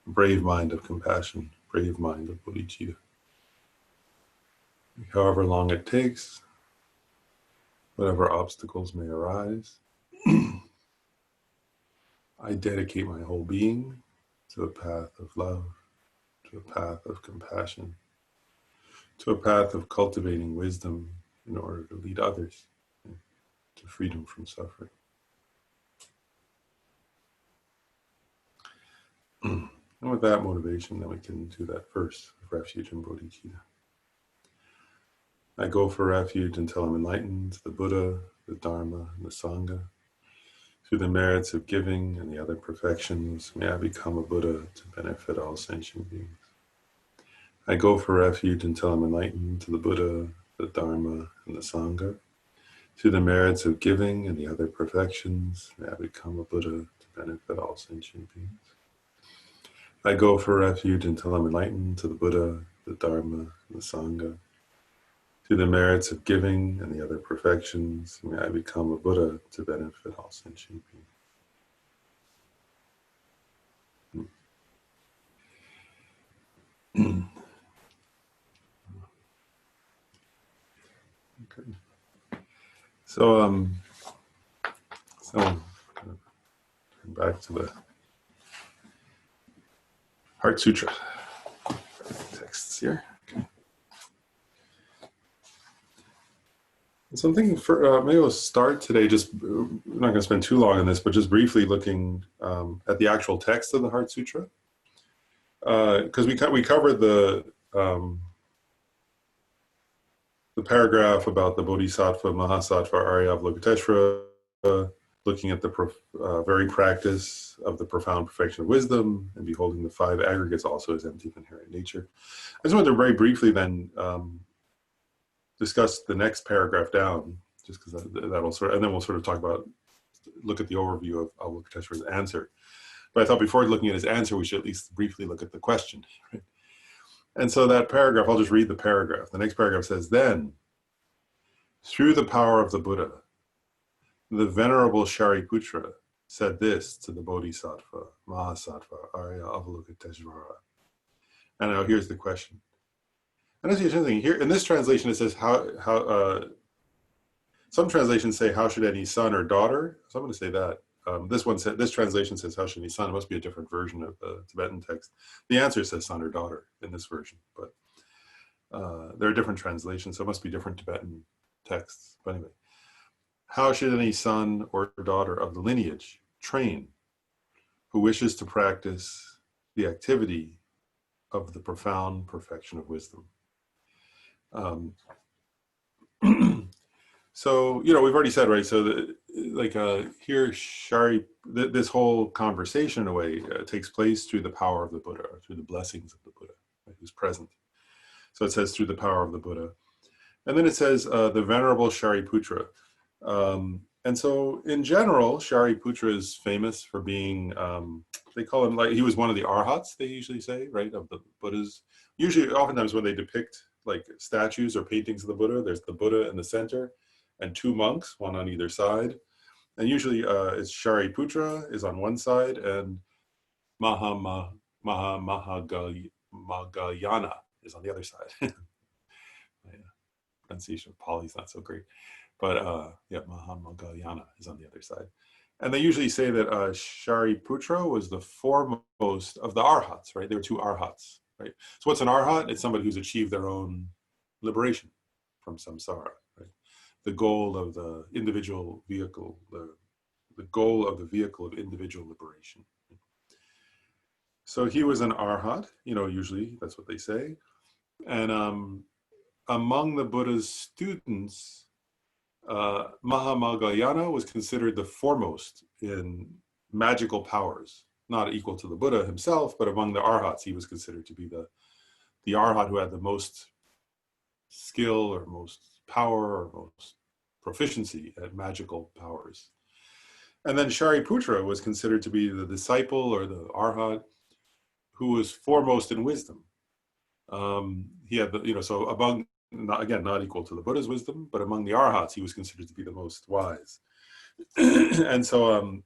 brave mind of compassion, brave mind of bodhicitta. However long it takes, whatever obstacles may arise, I dedicate my whole being to a path of love, to a path of compassion, to a path of cultivating wisdom in order to lead others to freedom from suffering. And with that motivation, then we can do that first, refuge and bodhicitta. I go for refuge until I'm enlightened, the Buddha, the Dharma, and the Sangha. Through the merits of giving and the other perfections, may I become a Buddha to benefit all sentient beings. I go for refuge until I'm enlightened to the Buddha, the Dharma, and the Sangha. Through the merits of giving and the other perfections, may I become a Buddha to benefit all sentient beings. I go for refuge until I'm enlightened to the Buddha, the Dharma, and the Sangha. Through the merits of giving and the other perfections, may I become a Buddha to benefit all sentient beings. Okay. So back to the Heart Sutra texts here. Okay. Something for maybe we'll start today. Just we're not going to spend too long on this, but just briefly looking at the actual text of the Heart Sutra, because we covered the paragraph about the Bodhisattva, Mahasattva, Arya Avalokiteshvara, looking at the very practice of the profound perfection of wisdom and beholding the five aggregates also as empty of inherent nature. I just wanted to very briefly then discuss the next paragraph down, just because that'll sort of, and then we'll sort of talk about, look at the overview of Avalokiteshvara's answer. But I thought before looking at his answer, we should at least briefly look at the question. Right? And so that paragraph, I'll just read the paragraph. The next paragraph says, then, through the power of the Buddha, the Venerable Shariputra said this to the Bodhisattva, Mahasattva, Arya Avalokiteshvara. And now here's the question. And that's interesting. Here in this translation, it says some translations say, how should any son or daughter? So I'm going to say that. This translation says, how should any son? It must be a different version of the Tibetan text. The answer says son or daughter in this version, but there are different translations, so it must be different Tibetan texts. But anyway, how should any son or daughter of the lineage train who wishes to practice the activity of the profound perfection of wisdom? So, we've already said, right, so here, this whole conversation in a way takes place through the power of the Buddha, or through the blessings of the Buddha, right, who's present. So it says through the power of the Buddha. And then it says the Venerable Shariputra. And so in general, Shariputra is famous for being, they call him, he was one of the arhats, they usually say, right, of the Buddhas. Usually, oftentimes when they depict like statues or paintings of the Buddha, there's the Buddha in the center and two monks, one on either side. And usually it's Shariputra is on one side and Mahamahagayana is on the other side. Yeah, pronunciation of Pali's not so great. But Mahamahagayana is on the other side. And they usually say that Shariputra was the foremost of the arhats, right? There were two arhats, right? So what's an arhat? It's somebody who's achieved their own liberation from samsara, right? The goal of the individual vehicle, the goal of the vehicle of individual liberation. So he was an arhat, usually that's what they say. And among the Buddha's students, Mahamahagayana was considered the foremost in magical powers, not equal to the Buddha himself, but among the arhats, he was considered to be the arhat who had the most skill or most power or most proficiency at magical powers. And then Shariputra was considered to be the disciple or the arhat who was foremost in wisdom. He had so among, not equal to the Buddha's wisdom, but among the arhats, he was considered to be the most wise. And so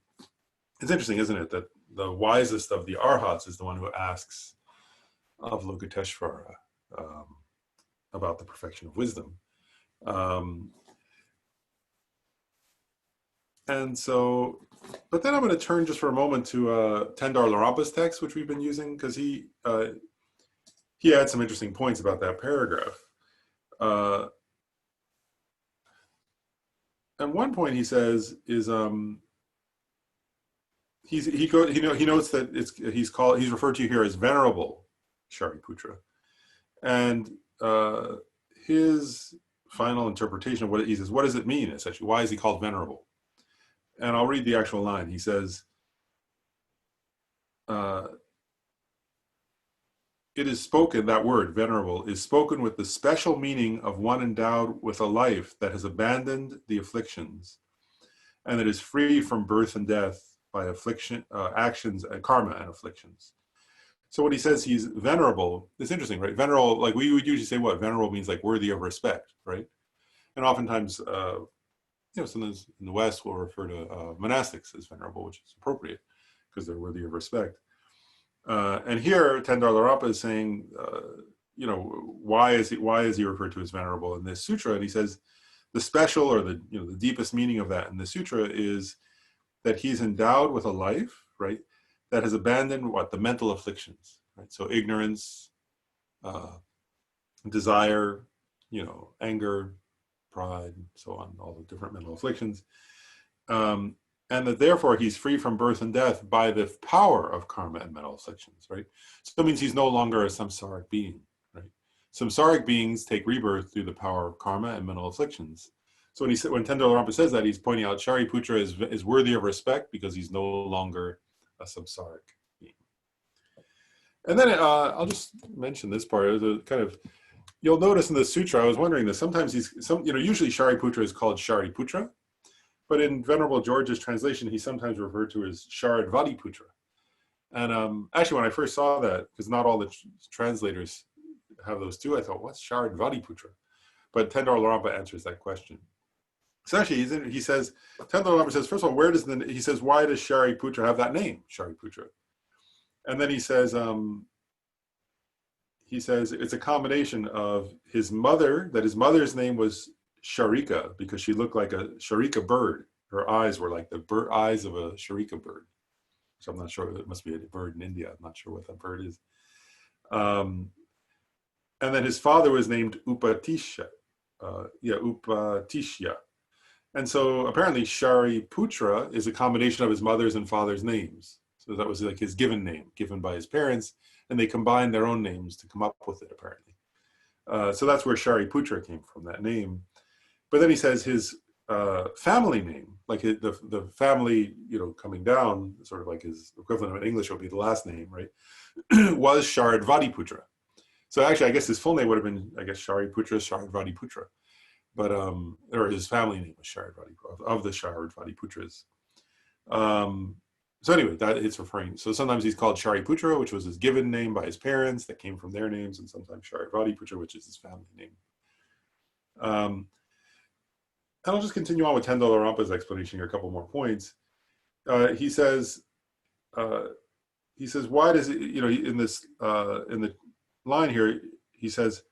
it's interesting, isn't it, that the wisest of the arhats is the one who asks Avalokiteshvara about the perfection of wisdom. And so, but then I'm going to turn just for a moment to Tendar Larapa's text, which we've been using, because he had some interesting points about that paragraph. And one point he says is he notes that he's referred to here as Venerable Shariputra, and his final interpretation of what he says, what does it mean essentially? Why is he called venerable? And I'll read the actual line. He says, it is spoken, that word, venerable, is spoken with the special meaning of one endowed with a life that has abandoned the afflictions and that is free from birth and death by affliction, actions and karma and afflictions. So when he says he's venerable, it's interesting, right? Venerable, like we would usually say what? Venerable means like worthy of respect, right? And oftentimes, sometimes in the West we'll refer to monastics as venerable, which is appropriate because they're worthy of respect. And here, Tendar Larapa is saying, why is he referred to as venerable in this sutra? And he says the special or the deepest meaning of that in the sutra is that he's endowed with a life, right, that has abandoned the mental afflictions, right? So ignorance, desire, anger, pride, and so on, all the different mental afflictions. And that therefore he's free from birth and death by the power of karma and mental afflictions, right? So that means he's no longer a samsaric being, right? Samsaric beings take rebirth through the power of karma and mental afflictions. So when Tendar Larapa says that, he's pointing out Shariputra is worthy of respect because he's no longer a samsaric being. And then I'll just mention this part. You'll notice in the sutra, I was wondering this, sometimes usually Shariputra is called Shariputra, but in Venerable George's translation, he's sometimes referred to as Sharadvatiputra. And actually, when I first saw that, because not all the translators have those two, I thought, what's Sharadvatiputra? But Tendar Larapa answers that question. So actually, he says, Tendar Larapa says, first of all, why does Shariputra have that name, Shariputra? And then he says it's a combination of his mother, that his mother's name was Sharika, because she looked like a Sharika bird. Her eyes were like the eyes of a Sharika bird. So I'm not sure, it must be a bird in India. I'm not sure what that bird is. And then his father was named Upatishya. Upatishya. And so apparently Shariputra is a combination of his mother's and father's names. So that was like his given name, given by his parents, and they combined their own names to come up with it, apparently. So that's where Shariputra came from, that name. But then he says his family name, like the family, coming down, sort of like his equivalent of in English would be the last name, right, was Sharadvatiputra. So actually, I guess his full name would have been, Shariputra, Sharadvatiputra. But, or his family name was Sharadvatiputra, of the Sharadvatiputras. So anyway, that it's referring, so sometimes he's called Shariputra, which was his given name by his parents that came from their names, and sometimes Sharadvatiputra, which is his family name. And I'll just continue on with Tendar Larapa's explanation here, a couple more points. He says, why does it, in the line here, he says,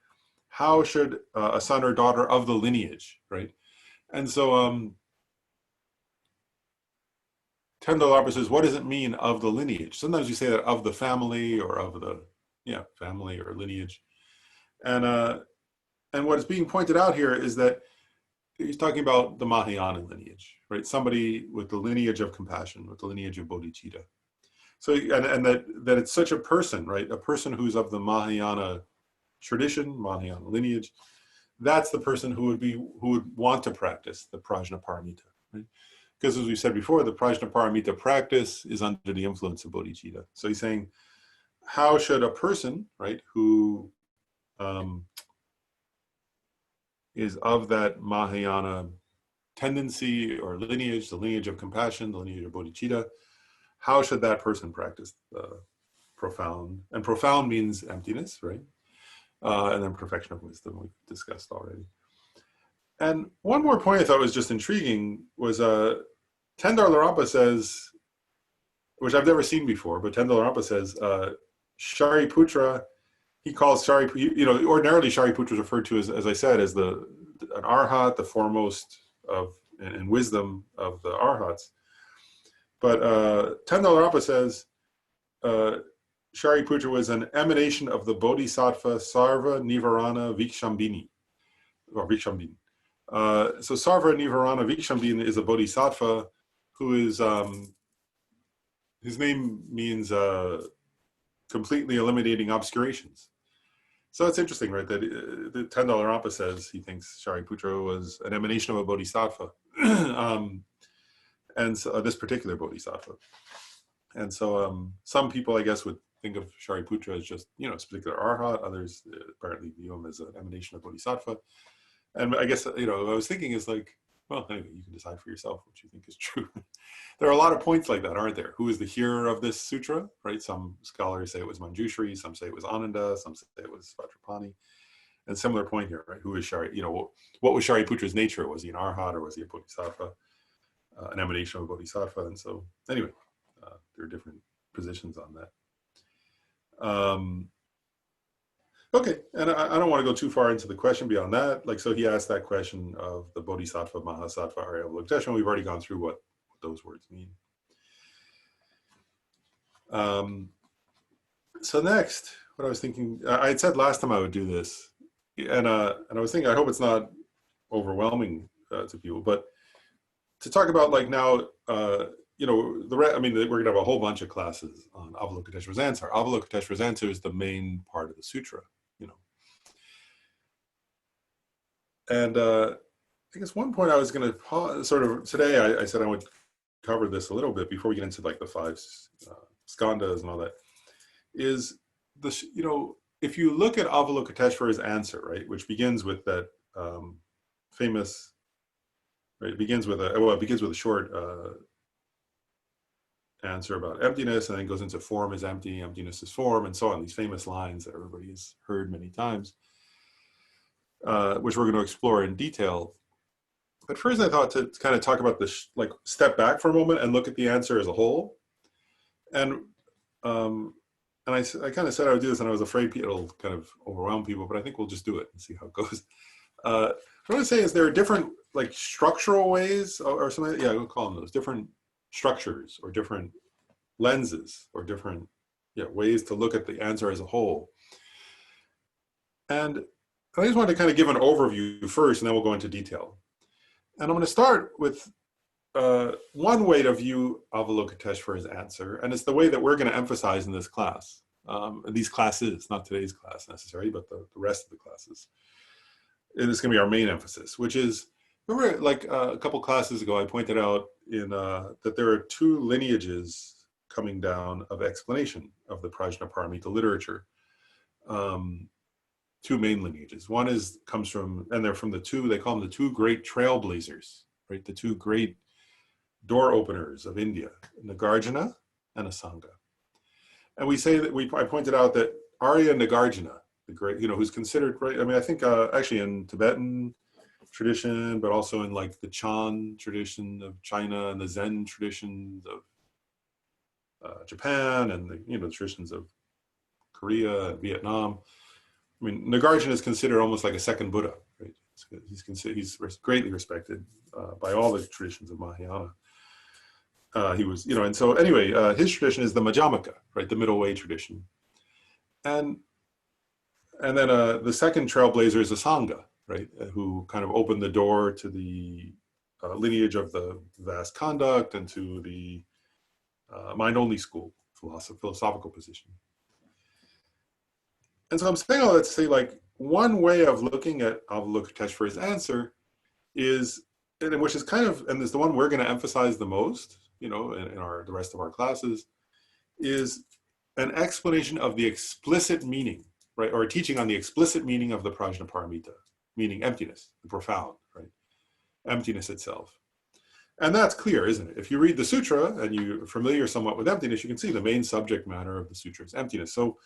how should a son or daughter of the lineage, right? And so Tendar Larapa says, what does it mean of the lineage? Sometimes you say that of the family or of the, family or lineage. And what is being pointed out here is that he's talking about the Mahayana lineage, right? Somebody with the lineage of compassion, with the lineage of Bodhichitta. So, and that it's such a person, right? A person who's of the Mahayana tradition, Mahayana lineage, that's the person who would want to practice the Prajnaparamita, right? Because as we said before, the Prajnaparamita practice is under the influence of Bodhicitta. So he's saying, how should a person, right, who is of that Mahayana tendency or lineage, the lineage of compassion, the lineage of Bodhicitta, how should that person practice the profound? And profound means emptiness, right? And then perfection of wisdom, we've discussed already. And one more point I thought was just intriguing was Tendar Larapa says, which I've never seen before, but Tendalarapa says, Shariputra, he calls Shariputra, ordinarily Shariputra is referred to as I said, as an arhat, the foremost of in wisdom of the arhats. But Tendalarapa says Shariputra was an emanation of the Bodhisattva Sarva Nivarana Vikshambini, or Vikshambini. So Sarva Nivarana Vikshambini is a Bodhisattva who is, his name means completely eliminating obscurations. So it's interesting, right, that the Tendalarapa says he thinks Shariputra was an emanation of a Bodhisattva, and so, this particular Bodhisattva. And so some people, I guess, would think of Shariputra as just, this particular arhat. Others apparently view him as an emanation of Bodhisattva. And I guess, what I was thinking is like, well, anyway, you can decide for yourself what you think is true. There are a lot of points like that, aren't there? Who is the hearer of this sutra, right? Some scholars say it was Manjushri, some say it was Ananda, some say it was Vajrapani. And similar point here, right? Who is Shari, what was Shariputra's nature? Was he an arhat or was he a bodhisattva, an emanation of a bodhisattva? And so anyway, there are different positions on that. Okay, and I don't want to go too far into the question beyond that. Like, so he asked that question of the Bodhisattva, Mahasattva, Arya Avalokiteshvara. We've already gone through what those words mean. So next, what I was thinking, I had said last time I would do this, and I was thinking, I hope it's not overwhelming to people, but to talk about like now, we're going to have a whole bunch of classes on Avalokiteshvara's answer. Avalokiteshvara's answer is the main part of the sutra, And I guess one point I was going to sort of today, I said I would cover this a little bit before we get into like the 5 skandhas and all that, is this, if you look at Avalokiteshvara's answer, right, which begins with that famous, right, it begins with a short answer about emptiness, and then goes into form is empty, emptiness is form, and so on, these famous lines that everybody has heard many times, which we're going to explore in detail. But first I thought to kind of talk about this, like step back for a moment and look at the answer as a whole. And I kind of said I would do this, and I was afraid it'll kind of overwhelm people, but I think we'll just do it and see how it goes. What I want to say is there are different like structural ways or something, yeah, we'll call them those, different structures or different lenses or different ways to look at the answer as a whole. And I just wanted to kind of give an overview first, and then we'll go into detail. And I'm going to start with one way to view Avalokiteshvara's answer, and it's the way that we're going to emphasize in this class. These classes, not today's class necessarily, but the rest of the classes. And it's going to be our main emphasis, which is, remember like a couple classes ago, I pointed out that there are 2 lineages coming down of explanation of the Prajnaparamita literature. 2 main lineages. One comes from, and they're from they call them the 2 great trailblazers, right? The 2 great door openers of India, Nagarjuna and Asanga. And we say that I pointed out that Arya Nagarjuna, the great, who's considered, right? I mean, I think actually in Tibetan tradition, but also in like the Chan tradition of China and the Zen traditions of Japan, and the traditions of Korea and Vietnam. I mean, Nagarjuna is considered almost like a second Buddha, right? He's greatly respected by all the traditions of Mahayana. He was, and so anyway, his tradition is the Madhyamaka, right? The middle way tradition. And then the second trailblazer is Asanga, right? Who kind of opened the door to the lineage of the vast conduct and to the mind-only school philosophical position. And so I'm saying all that to say, like, one way of looking at Avalokiteshvara's answer is, and which is kind of, and is the one we're going to emphasize the most, in the rest of our classes, is an explanation of the explicit meaning, right? Or a teaching on the explicit meaning of the Prajnaparamita, meaning emptiness, the profound, right? Emptiness itself. And that's clear, isn't it? If you read the sutra and you're familiar somewhat with emptiness, you can see the main subject matter of the sutra is emptiness. So,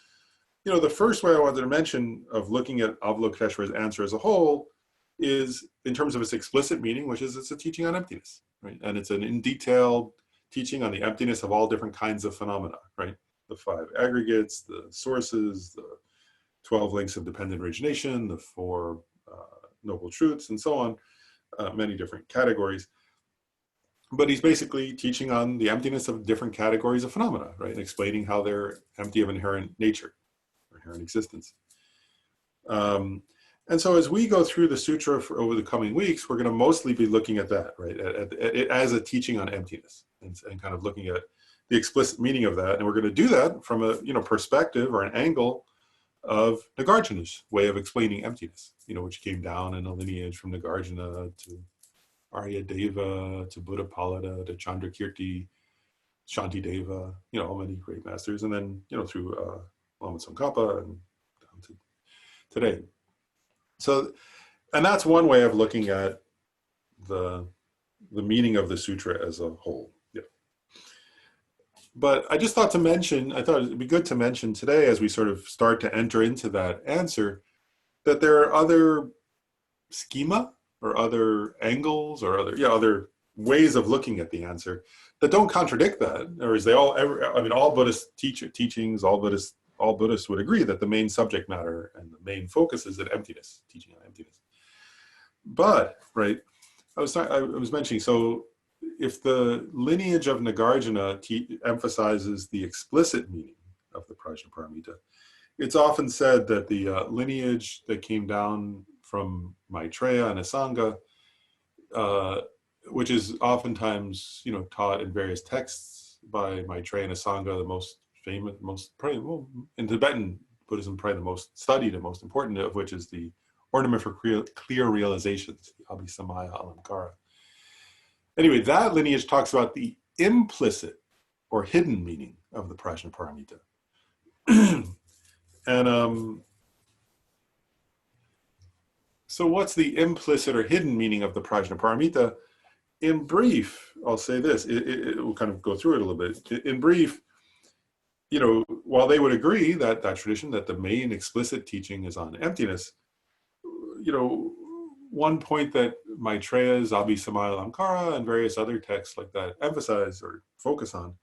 the first way I wanted to mention of looking at Avalokiteshvara's answer as a whole is in terms of its explicit meaning, which is it's a teaching on emptiness, right? And it's an in detailed teaching on the emptiness of all different kinds of phenomena, right? The 5 aggregates, the sources, the 12 links of dependent origination, the 4 noble truths, and so on, many different categories. But he's basically teaching on the emptiness of different categories of phenomena, right? And explaining how they're empty of inherent nature, or inherent existence. And so as we go through the sutra over the coming weeks, we're going to mostly be looking at that, right? At it as a teaching on emptiness, and kind of looking at the explicit meaning of that. And we're going to do that from a perspective or an angle of Nagarjuna's way of explaining emptiness, which came down in a lineage from Nagarjuna to Aryadeva to Buddhapalada to Chandrakirti, Shantideva, all many great masters, and then through Lama Tsongkhapa and down to today. So, and that's one way of looking at the meaning of the sutra as a whole. Yeah. But I just thought it'd be good to mention today, as we sort of start to enter into that answer, that there are other schema or other angles or other ways of looking at the answer that don't contradict that, or as all Buddhist teachings, all Buddhists would agree that the main subject matter and the main focus is at emptiness, teaching on emptiness. But, right, I was mentioning, so if the lineage of Nagarjuna emphasizes the explicit meaning of the Prajnaparamita, it's often said that the lineage that came down from Maitreya and Asanga, which is oftentimes, taught in various texts by Maitreya and Asanga, the most famous, in Tibetan Buddhism, probably the most studied and most important of which is the Ornament for Clear Realizations, the Abhisamaya Alamkara. Anyway, that lineage talks about the implicit or hidden meaning of the Prajnaparamita. And so what's the implicit or hidden meaning of the Prajnaparamita? In brief, I'll say this, we'll kind of go through it a little bit. In brief, while they would agree that tradition, that the main explicit teaching is on emptiness, one point that Maitreya's Abhisamaya Alamkara and various other texts like that emphasize or focus on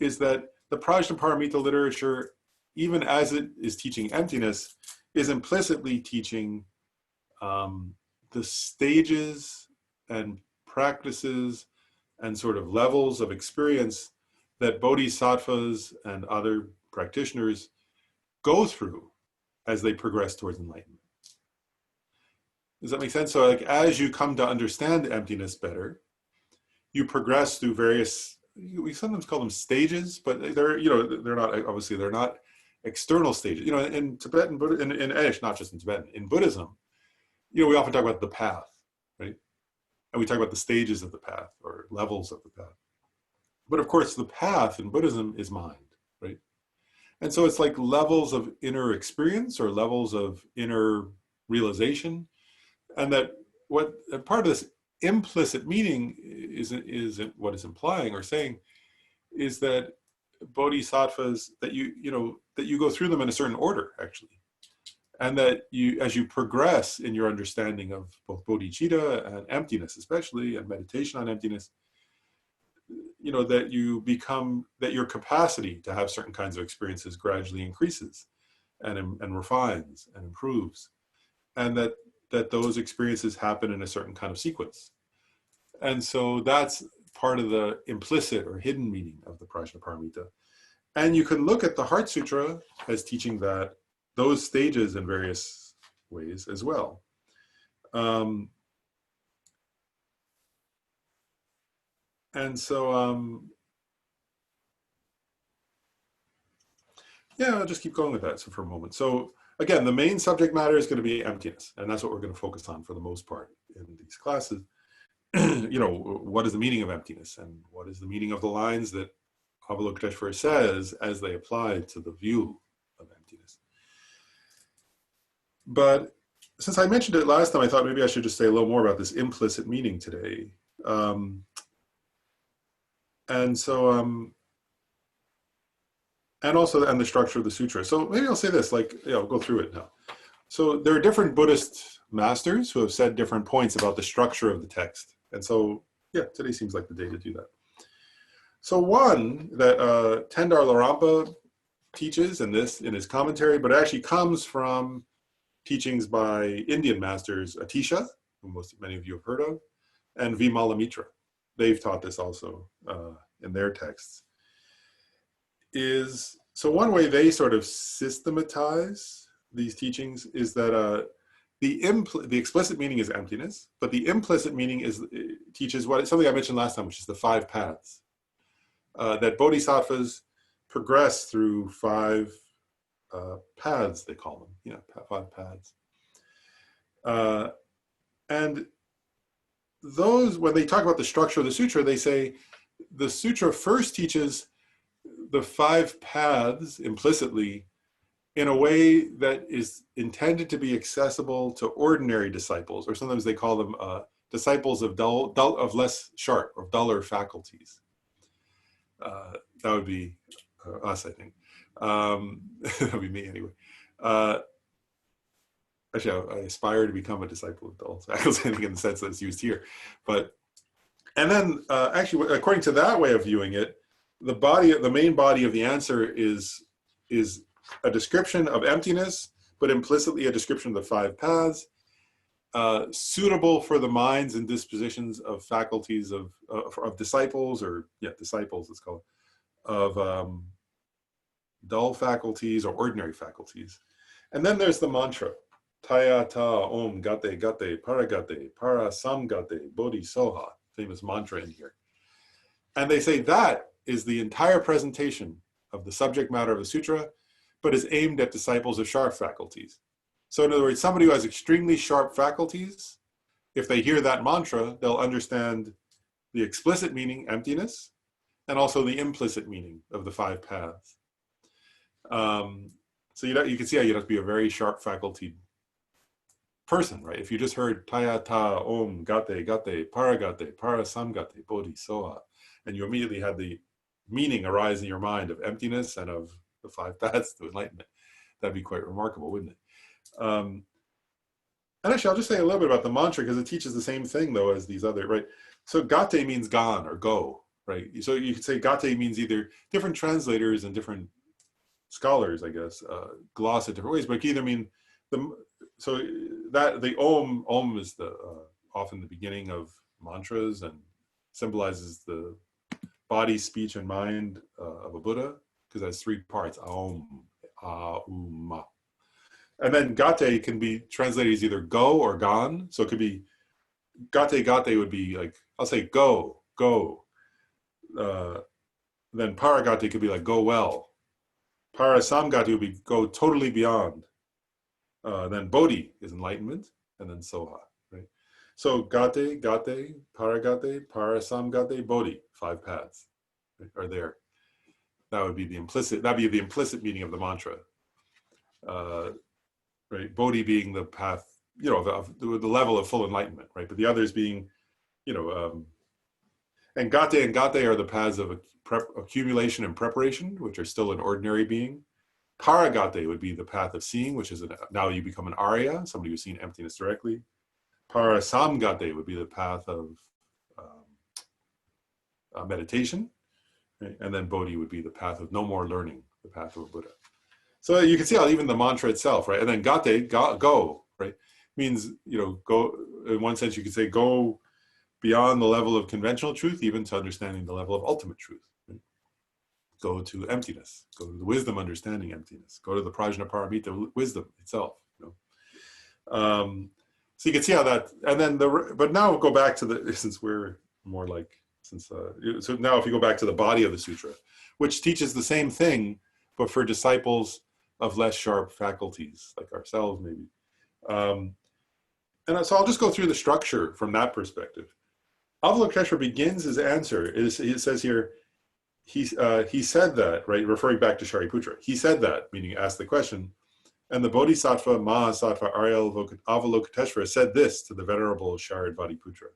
is that the Prajnaparamita literature, even as it is teaching emptiness, is implicitly teaching the stages and practices and sort of levels of experience that bodhisattvas and other practitioners go through as they progress towards enlightenment. Does that make sense? So like as you come to understand emptiness better, you progress through various, we sometimes call them stages, but they're not external stages. In Tibetan Buddhism, not just in Tibetan, in Buddhism, we often talk about the path, right? And we talk about the stages of the path or levels of the path. But of course, the path in Buddhism is mind, right? And so it's like levels of inner experience or levels of inner realization. And that part of this implicit meaning is what is implying or saying is that bodhisattvas, that you go through them in a certain order, actually. And that as you progress in your understanding of both bodhicitta and emptiness, especially, and meditation on emptiness, that your capacity to have certain kinds of experiences gradually increases and refines and improves. And that those experiences happen in a certain kind of sequence. And so that's part of the implicit or hidden meaning of the Prajnaparamita. And you can look at the Heart Sutra as teaching those stages in various ways as well. And so, I'll just keep going with that for a moment. So again, the main subject matter is going to be emptiness, and that's what we're going to focus on for the most part in these classes. What is the meaning of emptiness, and what is the meaning of the lines that Avalokiteshvara says as they apply to the view of emptiness? But since I mentioned it last time, I thought maybe I should just say a little more about this implicit meaning today. And the structure of the sutra. So maybe I'll say this, I'll go through it now. So there are different Buddhist masters who have said different points about the structure of the text. And so, today seems like the day to do that. So one that Tendar Larampa teaches in his commentary, but it actually comes from teachings by Indian masters Atisha, who many of you have heard of, and Vimalamitra. They've taught this also in their texts. So one way they sort of systematize these teachings is that the explicit meaning is emptiness, but the implicit meaning teaches something I mentioned last time, which is the 5 paths. That bodhisattvas progress through 5 paths, they call them, 5 paths. And those, when they talk about the structure of the sutra, they say the sutra first teaches the 5 paths implicitly in a way that is intended to be accessible to ordinary disciples, or sometimes they call them disciples of less sharp or duller faculties. That would be us, I think. That would be me anyway. Actually, I aspire to become a disciple of dull faculties, I think, in the sense that it's used here. And then actually, according to that way of viewing it, the main body of the answer is a description of emptiness, but implicitly a description of the 5 paths, suitable for the minds and dispositions of faculties of disciples, disciples, let's call it, of dull faculties or ordinary faculties. And then there's the mantra, Taya ta om gate gate paragate para samgate bodhi soha, famous mantra in here. And they say that is the entire presentation of the subject matter of the sutra, but is aimed at disciples of sharp faculties. So in other words, somebody who has extremely sharp faculties, if they hear that mantra, they'll understand the explicit meaning, emptiness, and also the implicit meaning of the 5 paths. So you can see how you'd have to be a very sharp faculty person, right? If you just heard Taya ta om gate gate paragate para samgate bodhi soha, and you immediately had the meaning arise in your mind of emptiness and of the 5 paths to enlightenment, that'd be quite remarkable, wouldn't it? And actually, I'll just say a little bit about the mantra because it teaches the same thing though as these other, right? So gate means gone or go, right? So you could say gate means either, different translators and different scholars, I guess, gloss it different ways, but it can either mean so that the om is often the beginning of mantras and symbolizes the body, speech, and mind of a Buddha, because it has 3 parts, aum, ma. And then gate can be translated as either go or gone. So it could be, gate would be like, I'll say go. Then paragate could be like go well. Parasamgate would be go totally beyond. Then bodhi is enlightenment, and then soha, right? So gate, paragate, parasamgate, bodhi, 5 paths, right, are there. That'd be the implicit meaning of the mantra. Right, bodhi being the path, the level of full enlightenment, right? But the others being, and gate are the paths of accumulation and preparation, which are still an ordinary being. Paragate would be the path of seeing, which is now you become an Arya, somebody who's seen emptiness directly. Parasamgate would be the path of meditation, right? And then bodhi would be the path of no more learning, the path of a Buddha. So you can see how even the mantra itself, right? And then gate, go, right? Means, go, in one sense you could say go beyond the level of conventional truth, even to understanding the level of ultimate truth. Right? Go to emptiness, go to the wisdom understanding emptiness, go to the prajnaparamita wisdom itself. So you can see how that, and then but now we'll go back to since we're more like, so now if you go back to the body of the sutra, which teaches the same thing, but for disciples of less sharp faculties, like ourselves maybe. And so I'll just go through the structure from that perspective. Avalokiteshvara begins his answer. It says here, he said that, right, referring back to Shariputra. He said that, meaning asked the question, and the Bodhisattva Mahasattva Arya Avalokiteshvara said this to the venerable Sharadvatiputra.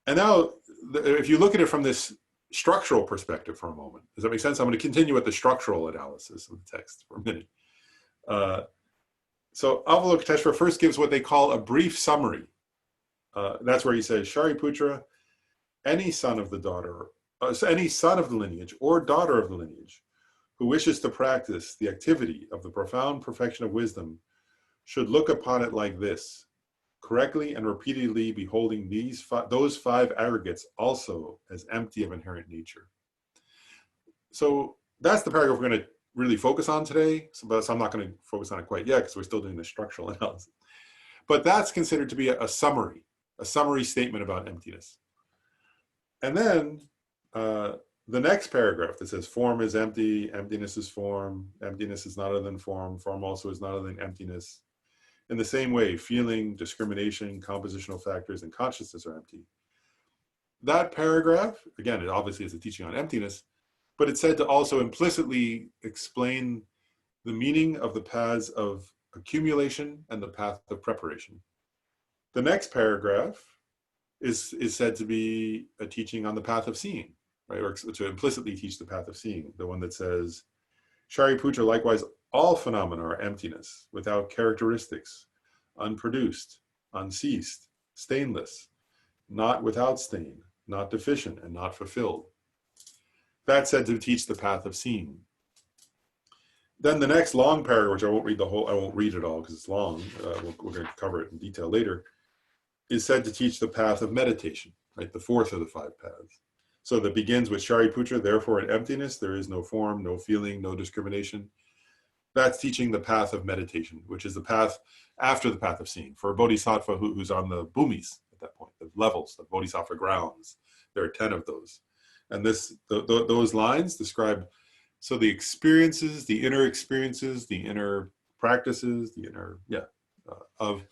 And now, if you look at it from this structural perspective for a moment, does that make sense? I'm going to continue with the structural analysis of the text for a minute. So Avalokiteshvara first gives what they call a brief summary. That's where he says, Shariputra, any son of the daughter so any son of the lineage or daughter of the lineage who wishes to practice the activity of the profound perfection of wisdom should look upon it like this, correctly and repeatedly beholding those five aggregates also as empty of inherent nature. So that's the paragraph we're going to really focus on today. So I'm not going to focus on it quite yet because we're still doing the structural analysis. But that's considered to be a summary statement about emptiness. And then the next paragraph that says form is empty, emptiness is form, emptiness is not other than form, form also is not other than emptiness. In the same way, feeling, discrimination, compositional factors, and consciousness are empty. That paragraph, again, it obviously is a teaching on emptiness, but it's said to also implicitly explain the meaning of the paths of accumulation and the path of preparation. The next paragraph is said to be a teaching on the path of seeing, right? Or to implicitly teach the path of seeing, the one that says, Shariputra, likewise, all phenomena are emptiness, without characteristics, unproduced, unceased, stainless, not without stain, not deficient, and not fulfilled. That's said to teach the path of seeing. Then the next long paragraph, which I won't read it all because it's long, we're going to cover it in detail later, is said to teach the path of meditation, right? The fourth of the five paths. So that begins with Shariputra, therefore in emptiness, there is no form, no feeling, no discrimination. That's teaching the path of meditation, which is the path after the path of seeing. For a bodhisattva who's on the bhumis at that point, the levels, the bodhisattva grounds, there are 10 of those. And those lines describe, so the experiences, the inner practices, of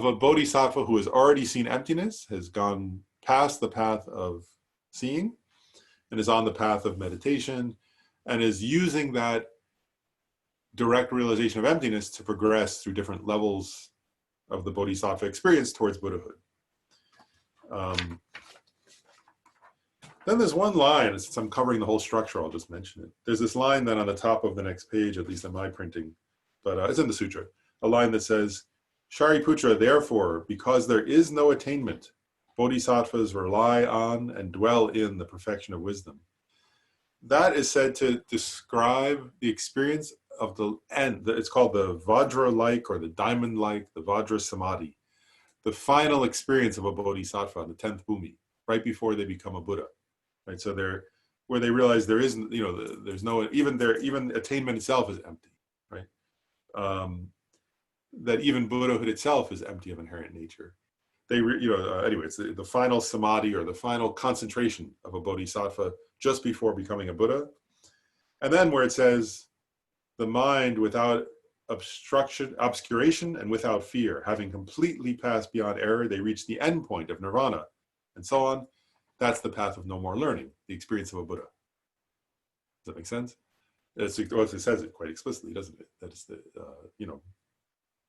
a bodhisattva who has already seen emptiness, has gone past the path of seeing, and is on the path of meditation, and is using that direct realization of emptiness to progress through different levels of the bodhisattva experience towards Buddhahood. Then there's one line, since I'm covering the whole structure, I'll just mention it. There's this line then on the top of the next page, at least in my printing, but it's in the sutra, a line that says, Shariputra, therefore, because there is no attainment, bodhisattvas rely on and dwell in the perfection of wisdom. That is said to describe the experience of the end. It's called the Vajra-like or the diamond-like, the Vajra Samadhi, the final experience of a bodhisattva on the 10th bhumi, right before they become a Buddha. Right, so where they realize there isn't, there's no, even attainment itself is empty, right? That even Buddhahood itself is empty of inherent nature. Anyway, it's the final samadhi or the final concentration of a bodhisattva just before becoming a Buddha. And then where it says, the mind without obscuration and without fear, having completely passed beyond error, they reach the endpoint of Nirvana, and so on. That's the path of no more learning, the experience of a Buddha. Does that make sense? It says it quite explicitly, doesn't it? That is the,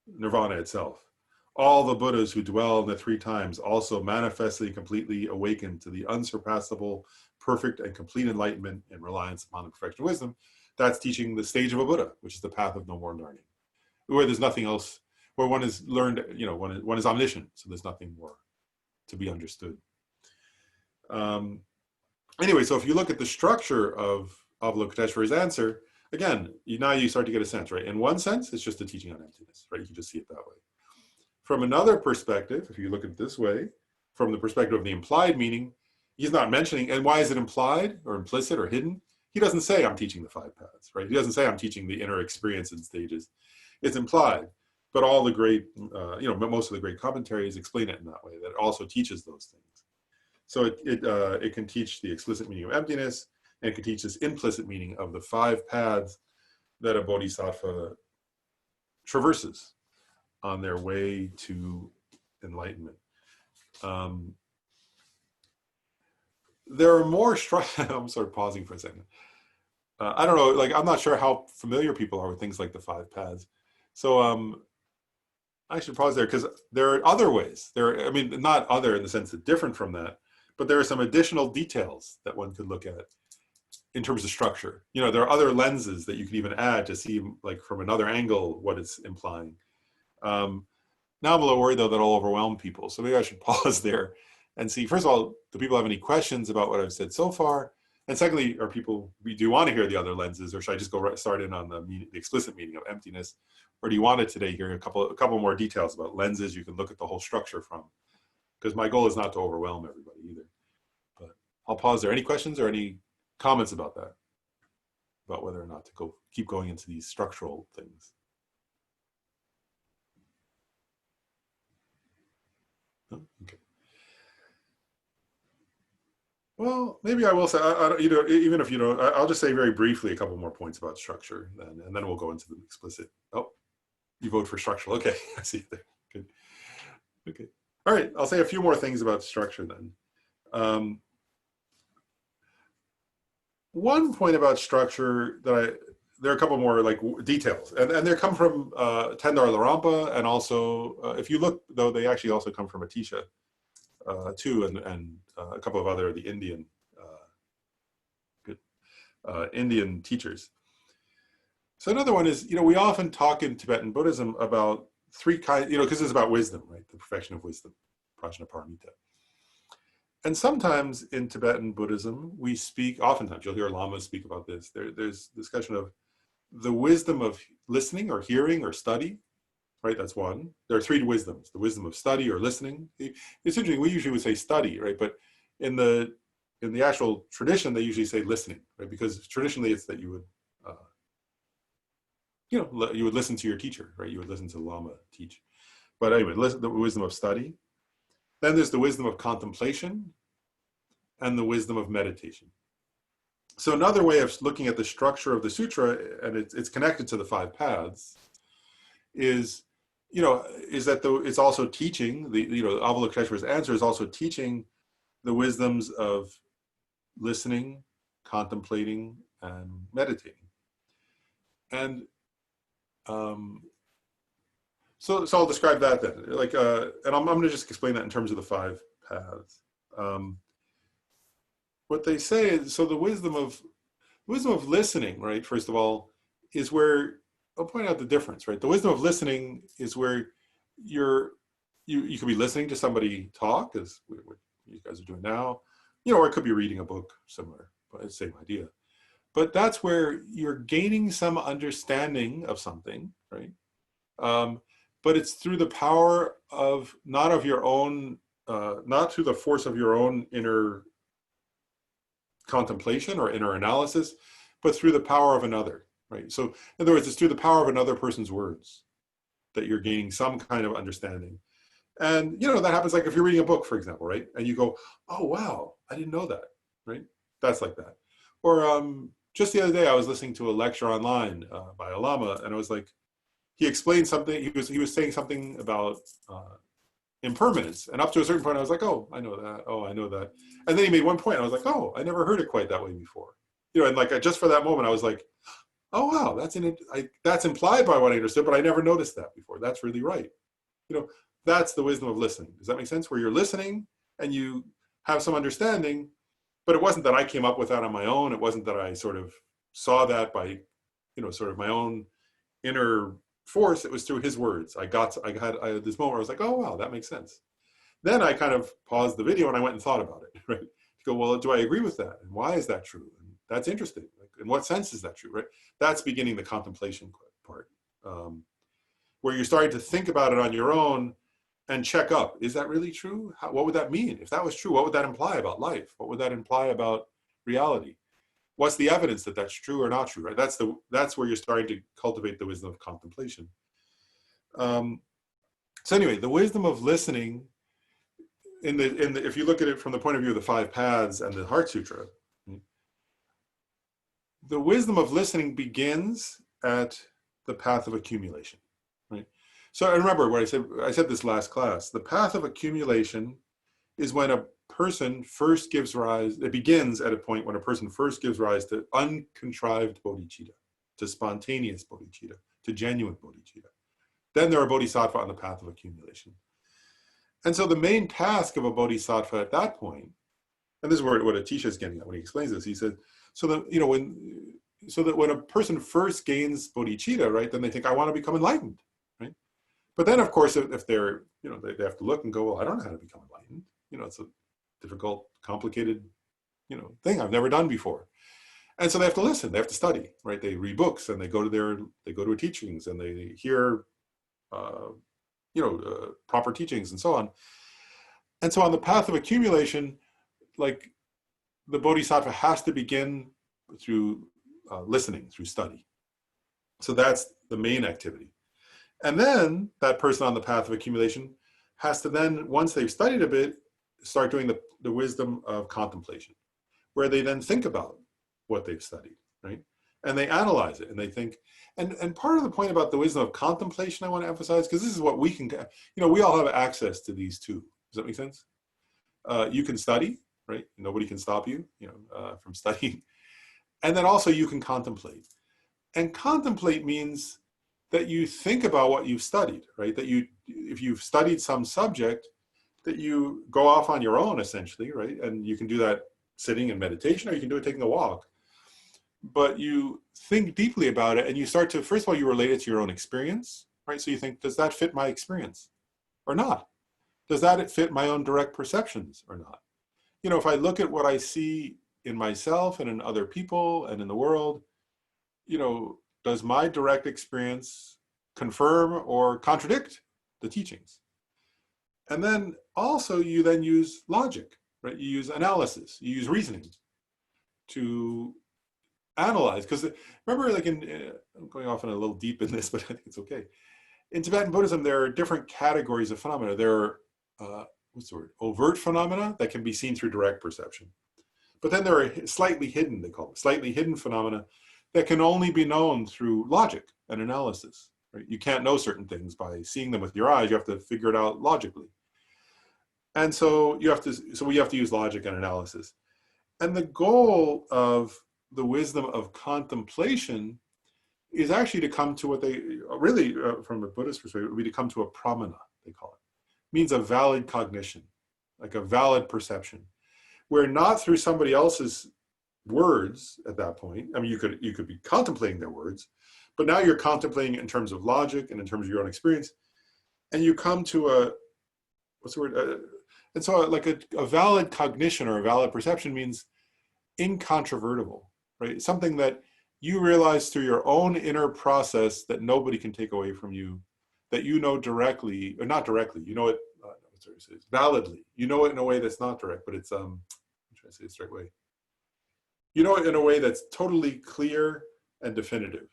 Nirvana itself. All the Buddhas who dwell in the three times also manifestly completely awaken to the unsurpassable, perfect and complete enlightenment and reliance upon the perfection of wisdom. That's teaching the stage of a Buddha, which is the path of no more learning, where there's nothing else, where one is learned, one is omniscient, so there's nothing more to be understood. Anyway, so if you look at the structure of Avalokiteshvara's answer, again, now you start to get a sense, right? In one sense, it's just a teaching on emptiness, right? You can just see it that way. From another perspective, if you look at it this way, from the perspective of the implied meaning, he's not mentioning, and why is it implied or implicit or hidden? He doesn't say I'm teaching the five paths, right? He doesn't say I'm teaching the inner experience and stages. It's implied, but all the great, most of the great commentaries explain it in that way, that it also teaches those things. So it can teach the explicit meaning of emptiness, and it can teach this implicit meaning of the five paths that a bodhisattva traverses on their way to enlightenment. There are more I'm sort of pausing for a second. I don't know, I'm not sure how familiar people are with things like the five paths. So I should pause there because there are other ways. Not other in the sense that different from that, but there are some additional details that one could look at in terms of structure. There are other lenses that you could even add to see, from another angle, what it's implying. Now I'm a little worried, though, that I'll overwhelm people. So maybe I should pause there and see, first of all, do people have any questions about what I've said so far? And secondly, do you want to hear the other lenses, or should I just go start in on the explicit meaning of emptiness? Or do you want to today hear a couple more details about lenses you can look at the whole structure from? Because my goal is not to overwhelm everybody either. But I'll pause there. Any questions or any comments about that? About whether or not to keep going into these structural things? No? Okay. Well, maybe I will say, even if you don't, I'll just say very briefly a couple more points about structure, and then we'll go into the explicit. Oh, you vote for structural. Okay, I see it there. Good. Okay. All right, I'll say a few more things about structure then. One point about structure that there are a couple more like details, and they come from Tendar Larampa, and also if you look, though, they actually also come from Atisha too, and a couple of other the Indian teachers. So another one is, we often talk in Tibetan Buddhism about three kinds, because it's about wisdom, right? The perfection of wisdom, prajnaparamita. And sometimes in Tibetan Buddhism, we speak, oftentimes you'll hear lamas speak about this. There's discussion of the wisdom of listening or hearing or study, right? That's one. There are three wisdoms: the wisdom of study or listening. It's interesting, we usually would say study, right? But in the actual tradition, they usually say listening, right? Because traditionally it's that you would, you would listen to your teacher, right? You would listen to the lama teach. But anyway, the wisdom of study. Then there's the wisdom of contemplation and the wisdom of meditation. So another way of looking at the structure of the sutra, and it's connected to the five paths, is that it's also teaching Avalokiteshvara's answer is also teaching the wisdoms of listening, contemplating, and meditating. And so I'll describe that then. And I'm going to just explain that in terms of the five paths. What they say is, so the wisdom of listening, right? First of all, is where I'll point out the difference, right? The wisdom of listening is where you could be listening to somebody talk, as what you guys are doing now, or it could be reading a book, similar, but it's the same idea. But that's where you're gaining some understanding of something, right? But it's through the power of not through the force of your own inner contemplation or inner analysis, but through the power of another, right? So in other words, it's through the power of another person's words that you're gaining some kind of understanding. And that happens like if you're reading a book, for example, right? And you go, oh wow, I didn't know that, right? That's like that. Or just the other day, I was listening to a lecture online by a lama, and I was like, he explained something, he was saying something about impermanence. And up to a certain point, I was like, oh, I know that. Oh, I know that. And then he made one point. I was like, oh, I never heard it quite that way before. And like just for that moment, I was like, oh, wow, that's implied by what I understood, but I never noticed that before. That's really right. That's the wisdom of listening. Does that make sense? Where you're listening and you have some understanding, but it wasn't that I came up with that on my own. It wasn't that I sort of saw that by, sort of my own inner force. It was through his words. I had this moment where I was like, oh, wow, that makes sense. Then I kind of paused the video and I went and thought about it, right? To go, well, do I agree with that? And why is that true? And that's interesting. Like, in what sense is that true, right? That's beginning the contemplation part, where you're starting to think about it on your own and check up. Is that really true? What would that mean? If that was true, what would that imply about life? What would that imply about reality? What's the evidence that that's true or not true, right? That's where you're starting to cultivate the wisdom of contemplation. So anyway, the wisdom of listening, if you look at it from the point of view of the five paths and the Heart Sutra, the wisdom of listening begins at the path of accumulation, right? So I remember what I said this last class, the path of accumulation is when a person first gives rise, it begins at a point when a person first gives rise to uncontrived bodhicitta, to spontaneous bodhicitta, to genuine bodhicitta. Then there are bodhisattva on the path of accumulation. And so the main task of a bodhisattva at that point, and this is what Atisha is getting at when he explains this, he said, so that when a person first gains bodhicitta, right, then they think, I want to become enlightened, right? But then, of course, if they're, they have to look and go, well, I don't know how to become enlightened. difficult, complicated, thing I've never done before. And so they have to listen, they have to study, right? They read books and they go to teachings and they hear, proper teachings and so on. And so on the path of accumulation, like the Bodhisattva has to begin through listening, through study. So that's the main activity. And then that person on the path of accumulation has to then, once they've studied a bit, start doing the wisdom of contemplation, where they then think about what they've studied, right? And they analyze it and they think, and part of the point about the wisdom of contemplation I want to emphasize, because this is what we can, we all have access to these two. Does that make sense? You can study, right? Nobody can stop you, from studying. And then also you can contemplate. And contemplate means that you think about what you've studied, right? That if you've studied some subject, that you go off on your own essentially, right? And you can do that sitting in meditation, or you can do it taking a walk. But you think deeply about it and you start to, first of all, you relate it to your own experience, right? So you think, does that fit my experience or not? Does that fit my own direct perceptions or not? If I look at what I see in myself and in other people and in the world, does my direct experience confirm or contradict the teachings? And then also you then use logic, right? You use analysis, you use reasoning to analyze. Because remember, like I'm going off on a little deep in this, but I think it's okay. In Tibetan Buddhism, there are different categories of phenomena. There are, overt phenomena that can be seen through direct perception. But then there are slightly hidden, they call it, slightly hidden phenomena that can only be known through logic and analysis. Right? You can't know certain things by seeing them with your eyes. You have to figure it out logically. And so we have to use logic and analysis. And the goal of the wisdom of contemplation is actually to come to what they really, from a Buddhist perspective, would be to come to a pramana, they call it. It means a valid cognition, like a valid perception, where not through somebody else's words at that point. I mean, you could be contemplating their words, but now you're contemplating in terms of logic and in terms of your own experience, and you come to a, and so like a valid cognition or a valid perception means incontrovertible, right? Something that you realize through your own inner process that nobody can take away from you, that you know directly, or not directly, you know it, validly. You know it in a way that's not direct, but it's, I'm trying to say it the right way. You know it in a way that's totally clear and definitive,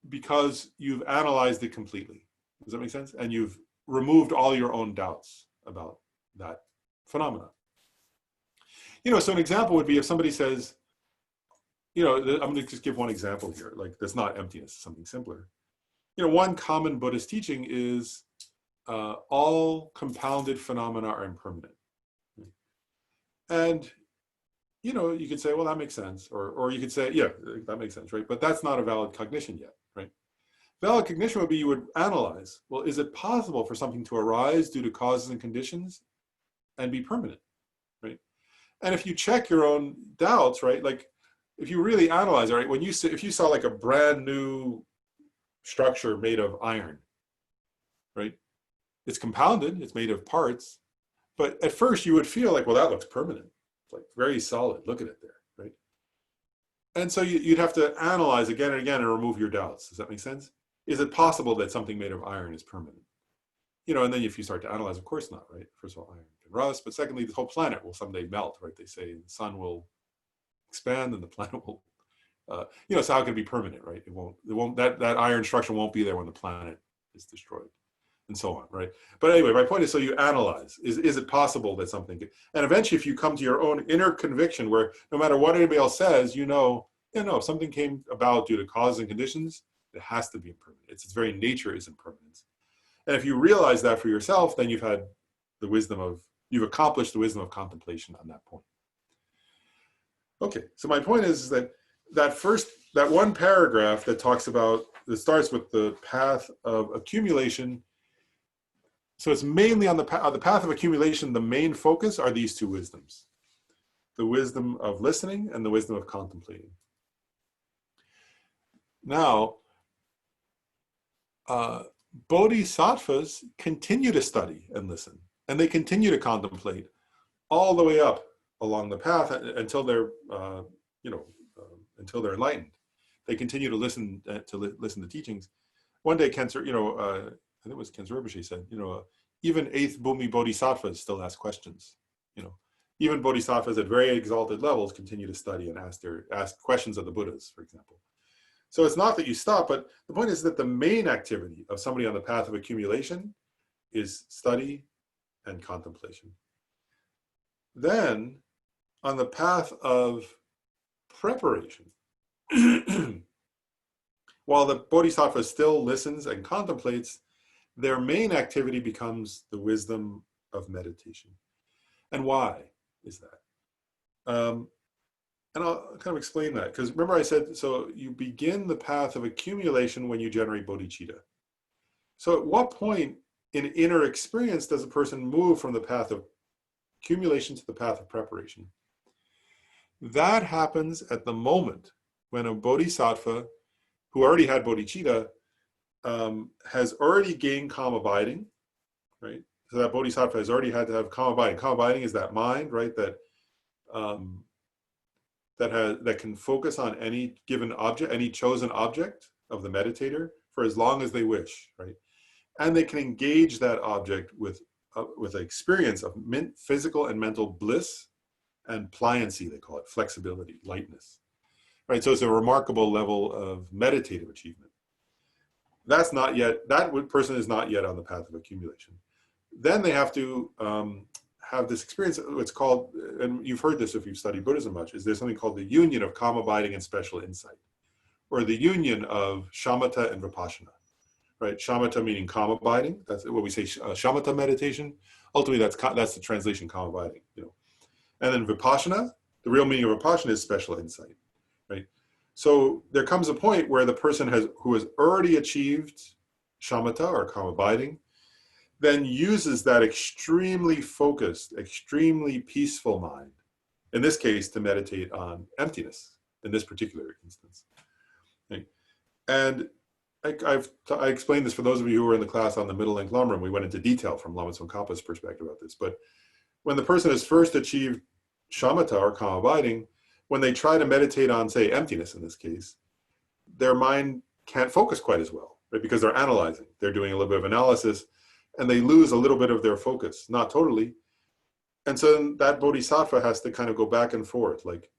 because you've analyzed it completely. Does that make sense? And you've removed all your own doubts about that phenomena. So an example would be if somebody says, I'm going to just give one example here, like that's not emptiness, something simpler. One common Buddhist teaching is all compounded phenomena are impermanent. And, you could say, well, that makes sense. Or you could say, yeah, that makes sense, right? But that's not a valid cognition yet, right? Valid cognition would be you would analyze, well, is it possible for something to arise due to causes and conditions and be permanent, right? And if you check your own doubts, right, like if you really analyze it, right, if you saw like a brand new structure made of iron, right, it's compounded, it's made of parts, but at first you would feel like, well, that looks permanent, it's like very solid, look at it there, right? And so you'd have to analyze again and again and remove your doubts. Does that make sense? Is it possible that something made of iron is permanent? And then if you start to analyze, of course not, right? First of all, iron can rust, but secondly, the whole planet will someday melt, right? They say the sun will expand and the planet will, so how can it be permanent, right? It won't, that iron structure won't be there when the planet is destroyed and so on, right? But anyway, my point is, so you analyze, is it possible that something could, and eventually if you come to your own inner conviction where no matter what anybody else says, if something came about due to causes and conditions, it has to be impermanent. Its very nature is impermanence. And if you realize that for yourself, then you've accomplished the wisdom of contemplation on that point. Okay, so my point is that one paragraph that starts with the path of accumulation. So it's mainly on the path of accumulation, the main focus are these two wisdoms, the wisdom of listening and the wisdom of contemplating. Now, bodhisattvas continue to study and listen, And they continue to contemplate all the way up along the path until they're, until they're enlightened. They continue to listen to teachings. One day, Kensur, I think it was Kensur Rinpoche said, even eighth Bhumi Bodhisattvas still ask questions. Even Bodhisattvas at very exalted levels continue to study and ask questions of the Buddhas, for example. So it's not that you stop, but the point is that the main activity of somebody on the path of accumulation is study and contemplation. Then, on the path of preparation, while the Bodhisattva still listens and contemplates, their main activity becomes the wisdom of meditation. And why is that? And I'll kind of explain that, because remember I said, so you begin the path of accumulation when you generate bodhicitta. So at what point in inner experience does a person move from the path of accumulation to the path of preparation? That happens at the moment when a bodhisattva who already had bodhicitta has already gained calm abiding, right? So that bodhisattva has already had to have calm abiding. Calm abiding is that mind, right? That can focus on any given object, any chosen object of the meditator for as long as they wish, right? And they can engage that object with an experience of physical and mental bliss and pliancy, they call it, flexibility, lightness, right? So it's a remarkable level of meditative achievement. That's not yet, that person is not yet on the path of accumulation. Then they have to have this experience, what's called, and you've heard this if you've studied Buddhism much, is there's something called the union of calm abiding and special insight, or the union of shamatha and vipassana, right? Shamatha meaning calm abiding, that's what we say, shamatha meditation. Ultimately, that's the translation, calm abiding, And then vipassana, the real meaning of vipassana is special insight, right? So there comes a point where the person who has already achieved shamatha or calm abiding, then uses that extremely focused, extremely peaceful mind, in this case, to meditate on emptiness, in this particular instance. Right? And I explained this for those of you who were in the class on the middle length Lamrim. We went into detail from Lama Tsongkhapa's perspective about this. But when the person has first achieved shamatha or calm abiding, when they try to meditate on, say, emptiness in this case, their mind can't focus quite as well, right? Because they're analyzing, they're doing a little bit of analysis, and they lose a little bit of their focus, not totally. And so that bodhisattva has to kind of go back and forth, like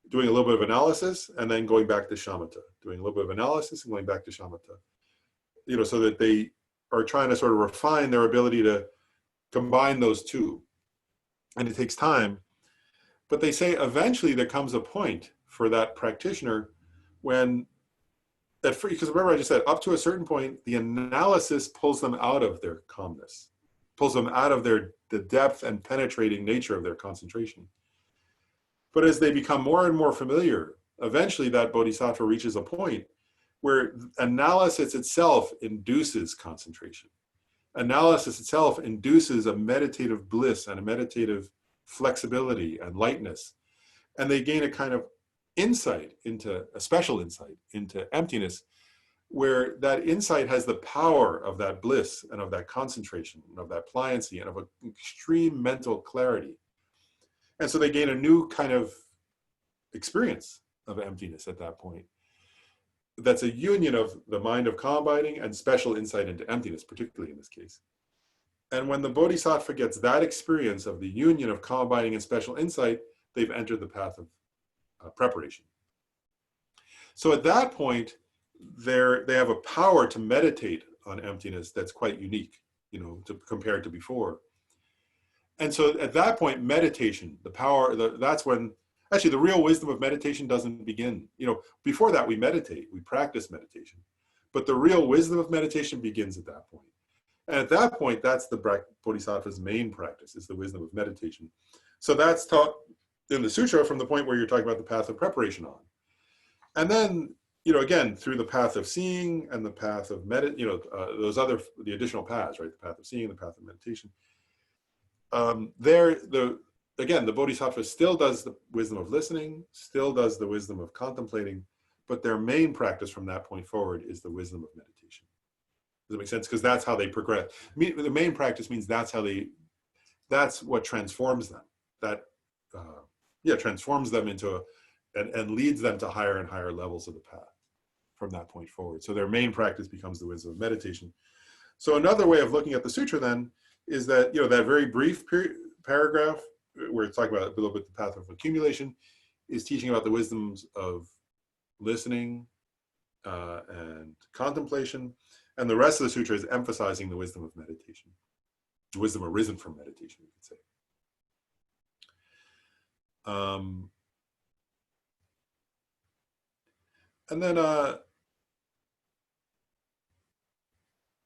doing a little bit of analysis and then going back to shamatha, doing a little bit of analysis and going back to shamatha, so that they are trying to sort of refine their ability to combine those two. And it takes time. But they say eventually there comes a point for that practitioner when because remember I just said, up to a certain point, the analysis pulls them out of their calmness, pulls them out of the depth and penetrating nature of their concentration. But as they become more and more familiar, eventually that bodhisattva reaches a point where analysis itself induces concentration. Analysis itself induces a meditative bliss and a meditative flexibility and lightness. And they gain a kind of a special insight into emptiness, where that insight has the power of that bliss and of that concentration and of that pliancy and of an extreme mental clarity. And so they gain a new kind of experience of emptiness at that point. That's a union of the mind of calm abiding and special insight into emptiness, particularly in this case. And when the bodhisattva gets that experience of the union of calm abiding and special insight, they've entered the path of preparation. So at that point, they have a power to meditate on emptiness that's quite unique, compared to before. And so at that point, meditation, the power, that's when, actually the real wisdom of meditation doesn't begin. Before that we meditate, we practice meditation. But the real wisdom of meditation begins at that point. And at that point, that's the Bodhisattva's main practice, is the wisdom of meditation. So that's taught in the sutra from the point where you're talking about the path of preparation on. And then, again, through the path of seeing and the path of the additional paths, right? The path of seeing, the path of meditation. Again, the Bodhisattva still does the wisdom of listening, still does the wisdom of contemplating, but their main practice from that point forward is the wisdom of meditation. Does that make sense? Because that's how they progress. The main practice means that's how they that's what transforms them. That transforms them into and leads them to higher and higher levels of the path from that point forward. So their main practice becomes the wisdom of meditation. So another way of looking at the sutra then is that, that very brief paragraph where it's talking about a little bit the path of accumulation is teaching about the wisdoms of listening and contemplation. And the rest of the sutra is emphasizing the wisdom of meditation, the wisdom arisen from meditation, you could say. And then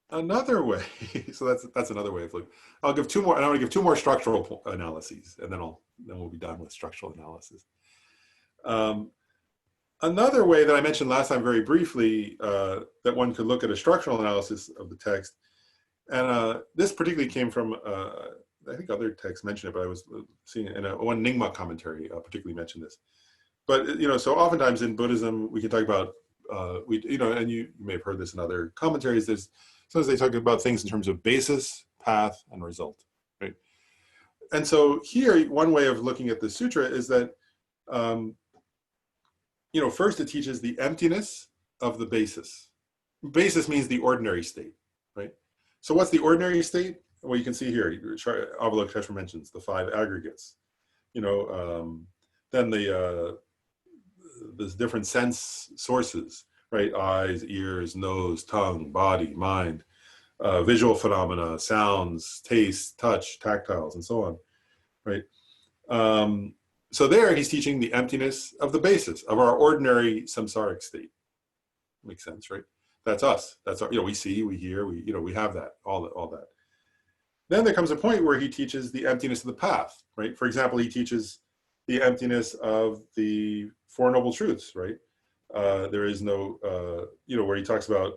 another way, so that's another way of looking. I'll give two more, and I'm going to give two more structural analyses, and then we'll be done with structural analysis. Another way that I mentioned last time very briefly, that one could look at a structural analysis of the text, and this particularly came from, I think other texts mention it, but I was seeing it in one Nyingma commentary particularly mentioned this. But, so oftentimes in Buddhism, we can talk about, and you may have heard this in other commentaries, sometimes they talk about things in terms of basis, path, and result, right? And so here, one way of looking at the sutra is that, first it teaches the emptiness of the basis. Basis means the ordinary state, right? So what's the ordinary state? Well, you can see here, Avalokiteshvara mentions the 5 aggregates. Then there's different sense sources, right? Eyes, ears, nose, tongue, body, mind, visual phenomena, sounds, taste, touch, tactiles, and so on, right? So there he's teaching the emptiness of the basis of our ordinary samsaric state. Makes sense, right? That's us. That's our, we see, we hear, we have that, all that. Then there comes a point where he teaches the emptiness of the path, right? For example, he teaches the emptiness of the Four Noble Truths, right? There is no, where he talks about,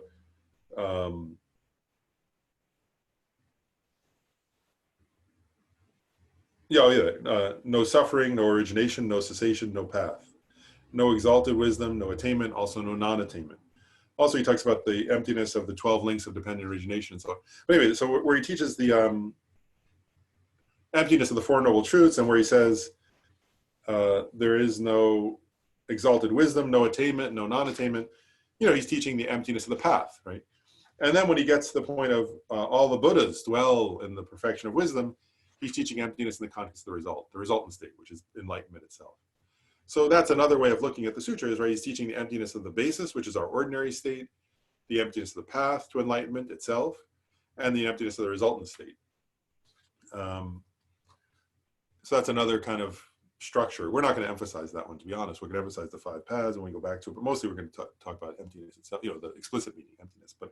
no suffering, no origination, no cessation, no path, no exalted wisdom, no attainment, also no non-attainment. Also, he talks about the emptiness of the 12 links of dependent origination. So, but anyway, so where he teaches the emptiness of the Four Noble Truths, and where he says there is no exalted wisdom, no attainment, no non-attainment, he's teaching the emptiness of the path, right? And then when he gets to the point of all the Buddhas dwell in the perfection of wisdom, he's teaching emptiness in the context of the resultant state, which is enlightenment itself. So that's another way of looking at the sutras, right? He's teaching the emptiness of the basis, which is our ordinary state, the emptiness of the path to enlightenment itself, and the emptiness of the resultant state. So that's another kind of structure. We're not going to emphasize that one, to be honest. We're going to emphasize the 5 paths when we go back to it, but mostly we're going to talk about emptiness itself, the explicit meaning, emptiness. But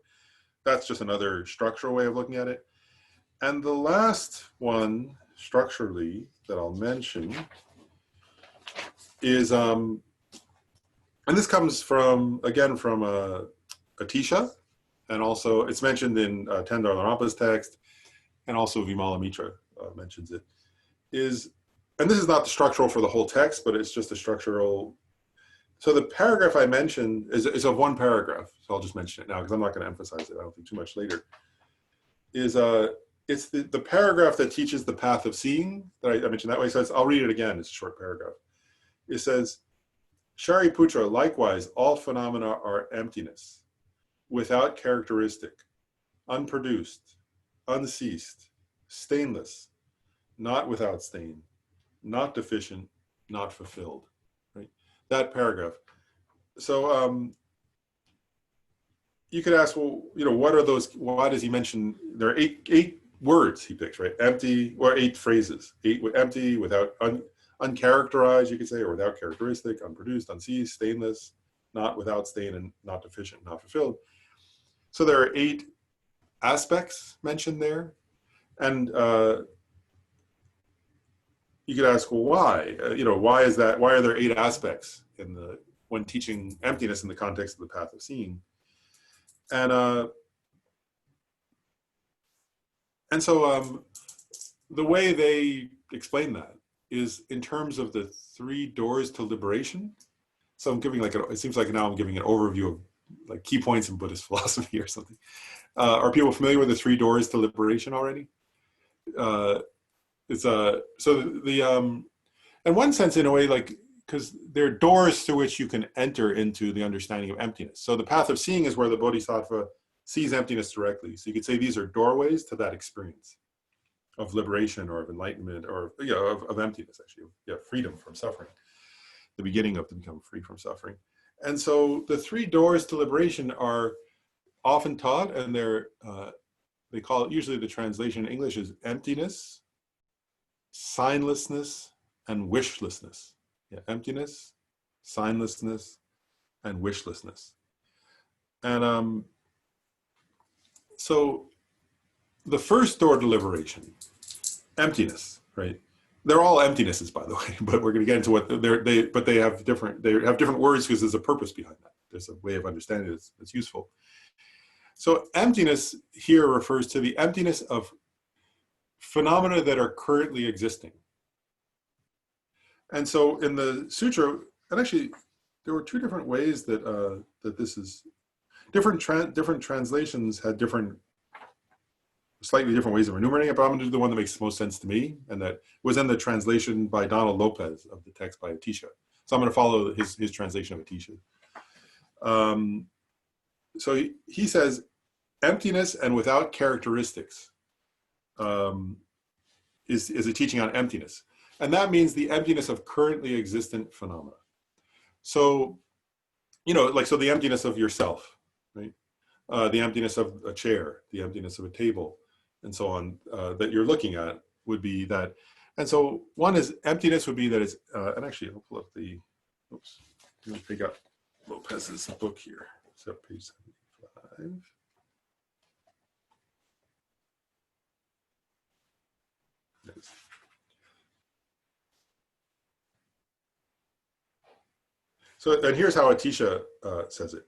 that's just another structural way of looking at it. And the last one, structurally, that I'll mention is, and this comes from, again, from Atisha, and also it's mentioned in Tendar Larampa's text, and also Vimala Mitra mentions it, and this is not the structural for the whole text, but it's just a structural. So the paragraph I mentioned is of one paragraph, so I'll just mention it now because I'm not going to emphasize it, I don't think, too much later, it's the paragraph that teaches the path of seeing that I mentioned that way. So I'll read it again, it's a short paragraph. It says, Shariputra, likewise, all phenomena are emptiness, without characteristic, unproduced, unceased, stainless, not without stain, not deficient, not fulfilled, right? That paragraph. So you could ask, well, what are those, why does he mention, there are eight words he picks, right? Empty, or 8 phrases, 8 empty, without, uncharacterized, you could say, or without characteristic, unproduced, unceased, stainless, not without stain, and not deficient, not fulfilled. So there are 8 aspects mentioned there. And you could ask, well, why? Why is that? Why are there 8 aspects when teaching emptiness in the context of the path of seeing? And so the way they explain that is in terms of the 3 doors to liberation. So I'm giving it seems like now I'm giving an overview of like key points in Buddhist philosophy or something. Are people familiar with the 3 doors to liberation already? it's so in one sense, in a way, like, because there are doors through which you can enter into the understanding of emptiness. So the path of seeing is where the Bodhisattva sees emptiness directly. So you could say these are doorways to that experience of liberation or of enlightenment, or of emptiness, actually, freedom from suffering, the beginning of to become free from suffering. And so the three doors to liberation are often taught, and they call it, usually the translation in English is emptiness, signlessness, and wishlessness. Emptiness, signlessness, and wishlessness. And so the first door to liberation, emptiness, right? They're all emptinesses, by the way, but we're going to get into what they have different words because there's a purpose behind that. There's a way of understanding it that's useful. So emptiness here refers to the emptiness of phenomena that are currently existing. And so in the sutra, and actually there were two different ways that that this is, different translations had slightly different ways of enumerating it, but I'm going to do the one that makes the most sense to me, and that was in the translation by Donald Lopez of the text by Atisha. So I'm going to follow his translation of Atisha. So he says, emptiness and without characteristics is a teaching on emptiness. And that means the emptiness of currently existent phenomena. So, so the emptiness of yourself, right? The emptiness of a chair, the emptiness of a table, and so on, that you're looking at would be that. And so one is emptiness would be that it's, and actually I'll pull up the, oops, let me pick up Lopez's book here. So page 75. Yes. So, and here's how Atisha says it.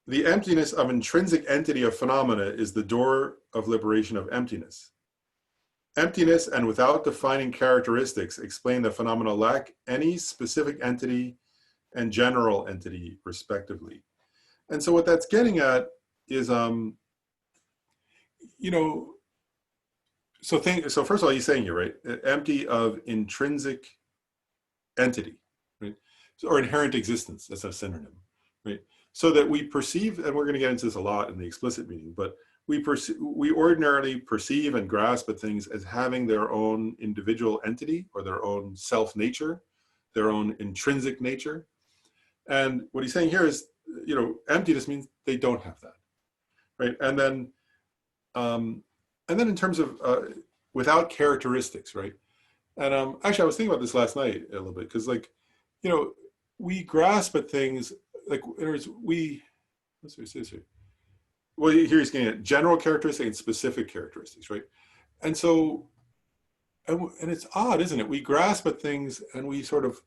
The emptiness of intrinsic entity of phenomena is the door of liberation of emptiness. Emptiness and without defining characteristics explain that phenomena lack any specific entity and general entity, respectively. And so what that's getting at is, so first of all, he's saying here, right, empty of intrinsic entity, right, or inherent existence. That's a synonym, right? So that we perceive, and we're going to get into this a lot in the explicit meaning, but we ordinarily perceive and grasp at things as having their own individual entity or their own self-nature, their own intrinsic nature. And what he's saying here is, emptiness means they don't have that, right? And then in terms of without characteristics, right? And actually, I was thinking about this last night a little bit, because, like, we grasp at things, like, in other words, well, here he's getting at general characteristics and specific characteristics, right? And so, and it's odd, isn't it? We grasp at things and we sort of,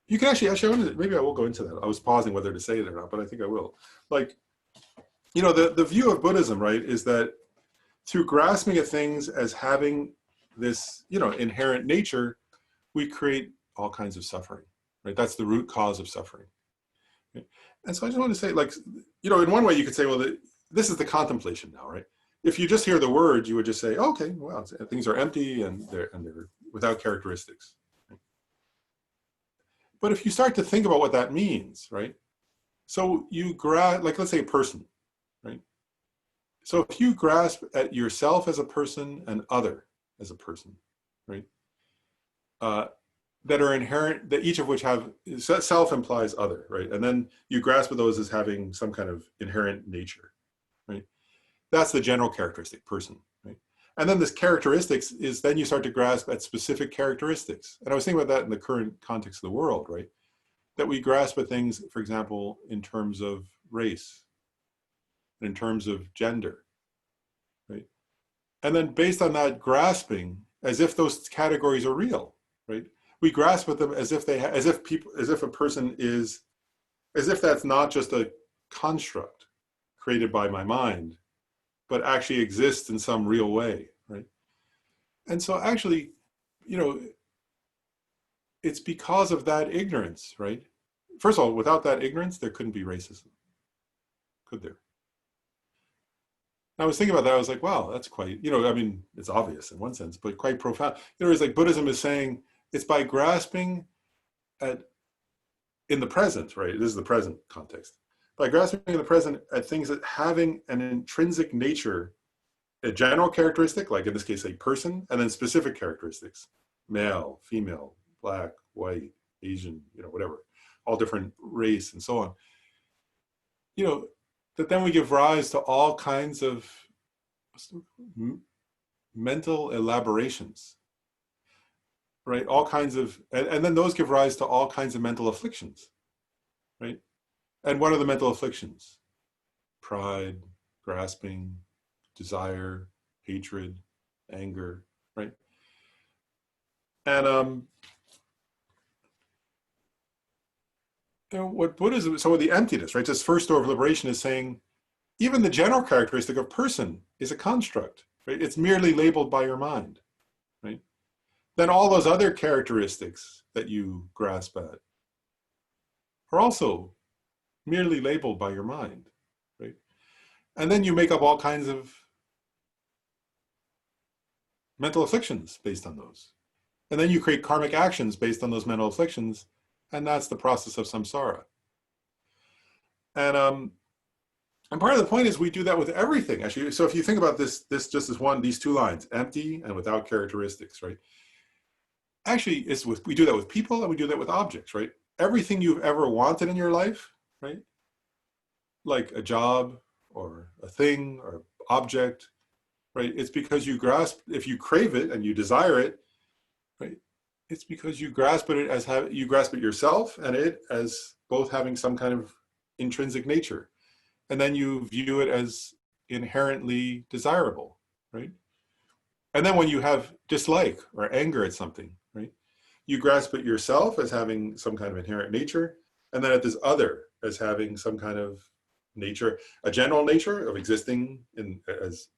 you can actually, maybe I will go into that. I was pausing whether to say it or not, but I think I will. Like, the view of Buddhism, right, is that through grasping at things as having this, inherent nature, we create all kinds of suffering, right? That's the root cause of suffering. Right? And so I just want to say, like, in one way you could say, well, this is the contemplation now, right? If you just hear the words, you would just say, okay, well, things are empty and they're without characteristics. Right? But if you start to think about what that means, right? So you grasp, like, let's say a person, right? So if you grasp at yourself as a person and other as a person, right? That are inherent, that each of which have, self implies other, right? And then you grasp at those as having some kind of inherent nature, right? That's the general characteristic, person, right? And then this characteristics is, then you start to grasp at specific characteristics. And I was thinking about that in the current context of the world, right? That we grasp at things, for example, in terms of race, in terms of gender, right? And then based on that grasping, as if those categories are real, right? We grasp at them as if as if a person is, as if that's not just a construct created by my mind, but actually exists in some real way, right? And so actually, it's because of that ignorance, right? First of all, without that ignorance, there couldn't be racism, could there? I was thinking about that. I was like, wow, that's quite, I mean, it's obvious in one sense, but quite profound. It's like Buddhism is saying it's by grasping at, in the present, right? This is the present context. By grasping in the present at things that having an intrinsic nature, a general characteristic, like in this case, a person, and then specific characteristics, male, female, black, white, Asian, whatever, all different race and so on, that then we give rise to all kinds of mental elaborations, right? All kinds of, and then those give rise to all kinds of mental afflictions, right? And what are the mental afflictions? Pride, grasping, desire, hatred, anger, right? And what Buddhism, so with the emptiness, right? This first door of liberation is saying, even the general characteristic of person is a construct, right? It's merely labeled by your mind, right? Then all those other characteristics that you grasp at are also merely labeled by your mind, right? And then you make up all kinds of mental afflictions based on those. And then you create karmic actions based on those mental afflictions, and that's the process of samsara. And part of the point is we do that with everything, actually. So if you think about this just as these two lines, empty and without characteristics, right? Actually, we do that with people and we do that with objects, right? Everything you've ever wanted in your life, right? Like a job or a thing or object, right? It's because you grasp, if you crave it and you desire it, right? It's because you grasp it as you grasp it yourself and it as both having some kind of intrinsic nature. And then you view it as inherently desirable, right? And then when you have dislike or anger at something, right? You grasp it yourself as having some kind of inherent nature, and then at this other as having some kind of nature, a general nature of existing as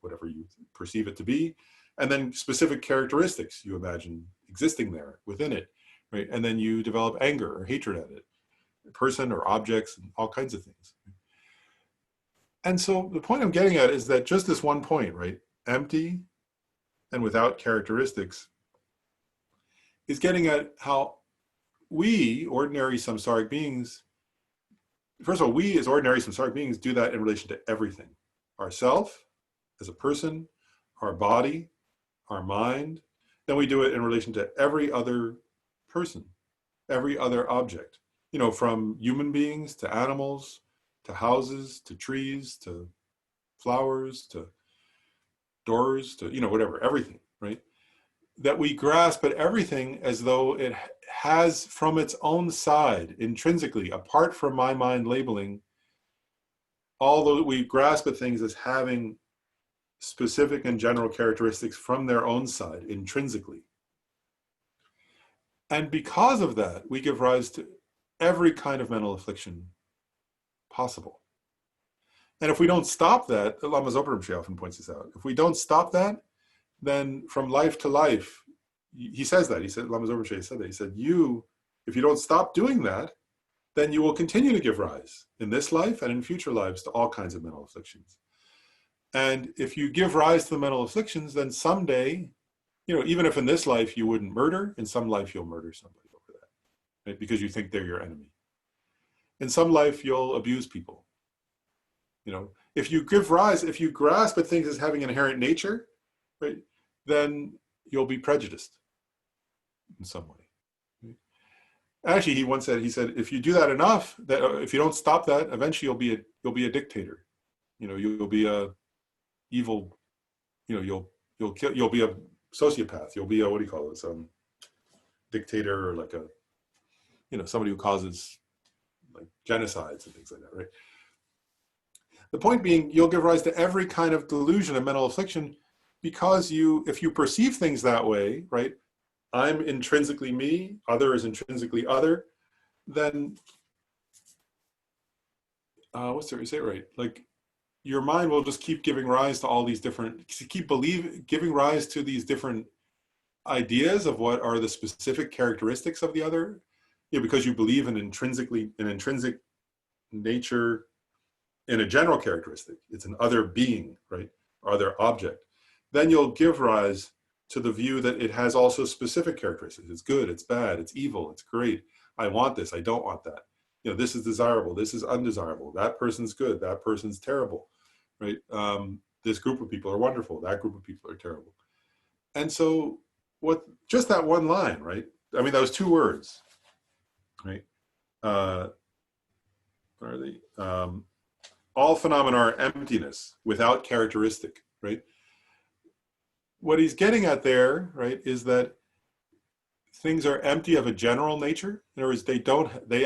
whatever you perceive it to be, and then specific characteristics you imagine existing there within it, right? And then you develop anger or hatred at it, person or objects, and all kinds of things. And so the point I'm getting at is that just this one point, right? Empty and without characteristics is getting at how we, ordinary samsaric beings, first of all, we as ordinary samsaric beings do that in relation to everything. Ourself as a person, our body, our mind. Then we do it in relation to every other person, every other object, from human beings to animals, to houses, to trees, to flowers, to doors, to, whatever, everything, right? That we grasp at everything as though it has from its own side, intrinsically, apart from my mind labeling, although we grasp at things as having specific and general characteristics from their own side, intrinsically. And because of that, we give rise to every kind of mental affliction possible. And if we don't stop that, Lama Zopa often points this out, if we don't stop that, then from life to life, he says that, Lama Zopa said that, he said, if you don't stop doing that, then you will continue to give rise in this life and in future lives to all kinds of mental afflictions. And if you give rise to the mental afflictions, then someday, even if in this life you wouldn't murder, in some life you'll murder somebody over that, right? Because you think they're your enemy. In some life you'll abuse people. If you grasp at things as having inherent nature, right, then you'll be prejudiced in some way. Right? Actually, he once said, if you do that enough, that if you don't stop that, eventually you'll be a dictator. You'll be a evil, you'll be a sociopath. You'll be a, dictator, or like somebody who causes like genocides and things like that, right? The point being, you'll give rise to every kind of delusion and mental affliction because if you perceive things that way, right? I'm intrinsically me, other is intrinsically other, then, what's there, you say it right? Like, your mind will just keep giving rise to all these different, giving rise to these different ideas of what are the specific characteristics of the other, because you believe in intrinsic nature, in a general characteristic, it's an other being, right, or other object, then you'll give rise to the view that it has also specific characteristics. It's good, it's bad, it's evil, it's great. I want this, I don't want that. You know, this is desirable, this is undesirable. That person's good, that person's terrible, right? This group of people are wonderful, that group of people are terrible. And so just that one line, right? I mean, those 2 words, right? What are they? All phenomena are emptiness without characteristic, right? What he's getting at there, right, is that things are empty of a general nature. In other words, they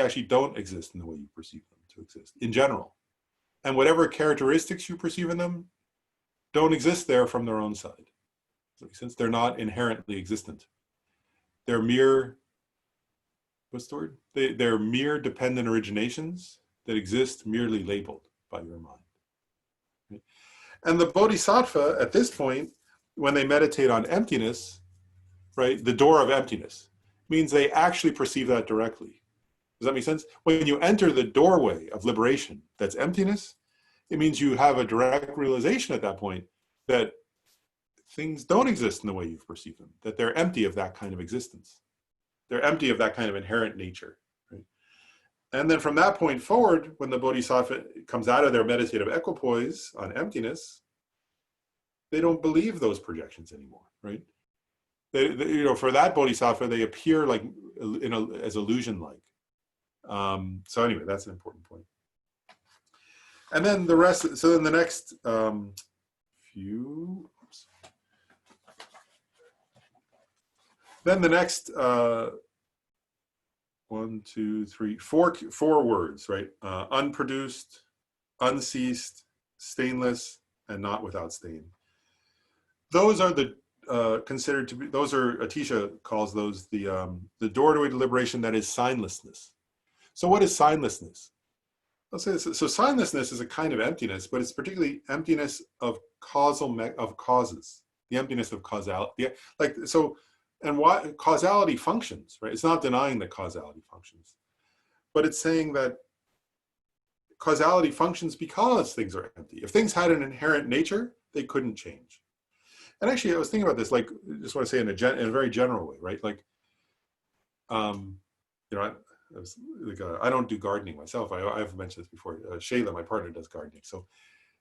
actually don't exist in the way you perceive them to exist in general. And whatever characteristics you perceive in them don't exist there from their own side. Does that make sense? They're not inherently existent. They're mere, what's the word? They're mere dependent originations that exist merely labeled by your mind. Right? And the Bodhisattva at this point, when they meditate on emptiness, right, the door of emptiness, means they actually perceive that directly. Does that make sense? When you enter the doorway of liberation, that's emptiness, it means you have a direct realization at that point that things don't exist in the way you've perceived them, that they're empty of that kind of existence. They're empty of that kind of inherent nature. Right? And then from that point forward, when the Bodhisattva comes out of their meditative equipoise on emptiness, they don't believe those projections anymore, right? They, you know, for that Bodhisattva, they appear like as illusion-like. So anyway, that's an important point. And then the rest, so then the next then the next 4 words, right? Unproduced, unceased, stainless, and not without stain. Those are the considered to be, those are, Atisha calls those the doorway to liberation that is signlessness. So what is signlessness? Let's say this. So signlessness is a kind of emptiness, but it's particularly emptiness of causes, the emptiness of causality. Like, so, and why causality functions, right? It's not denying that causality functions, but it's saying that causality functions because things are empty. If things had an inherent nature, they couldn't change. And actually, I was thinking about this, like, I just want to say in a very general way, right? Like, you know, I don't do gardening myself. I've mentioned this before. Shayla, my partner, does gardening. So,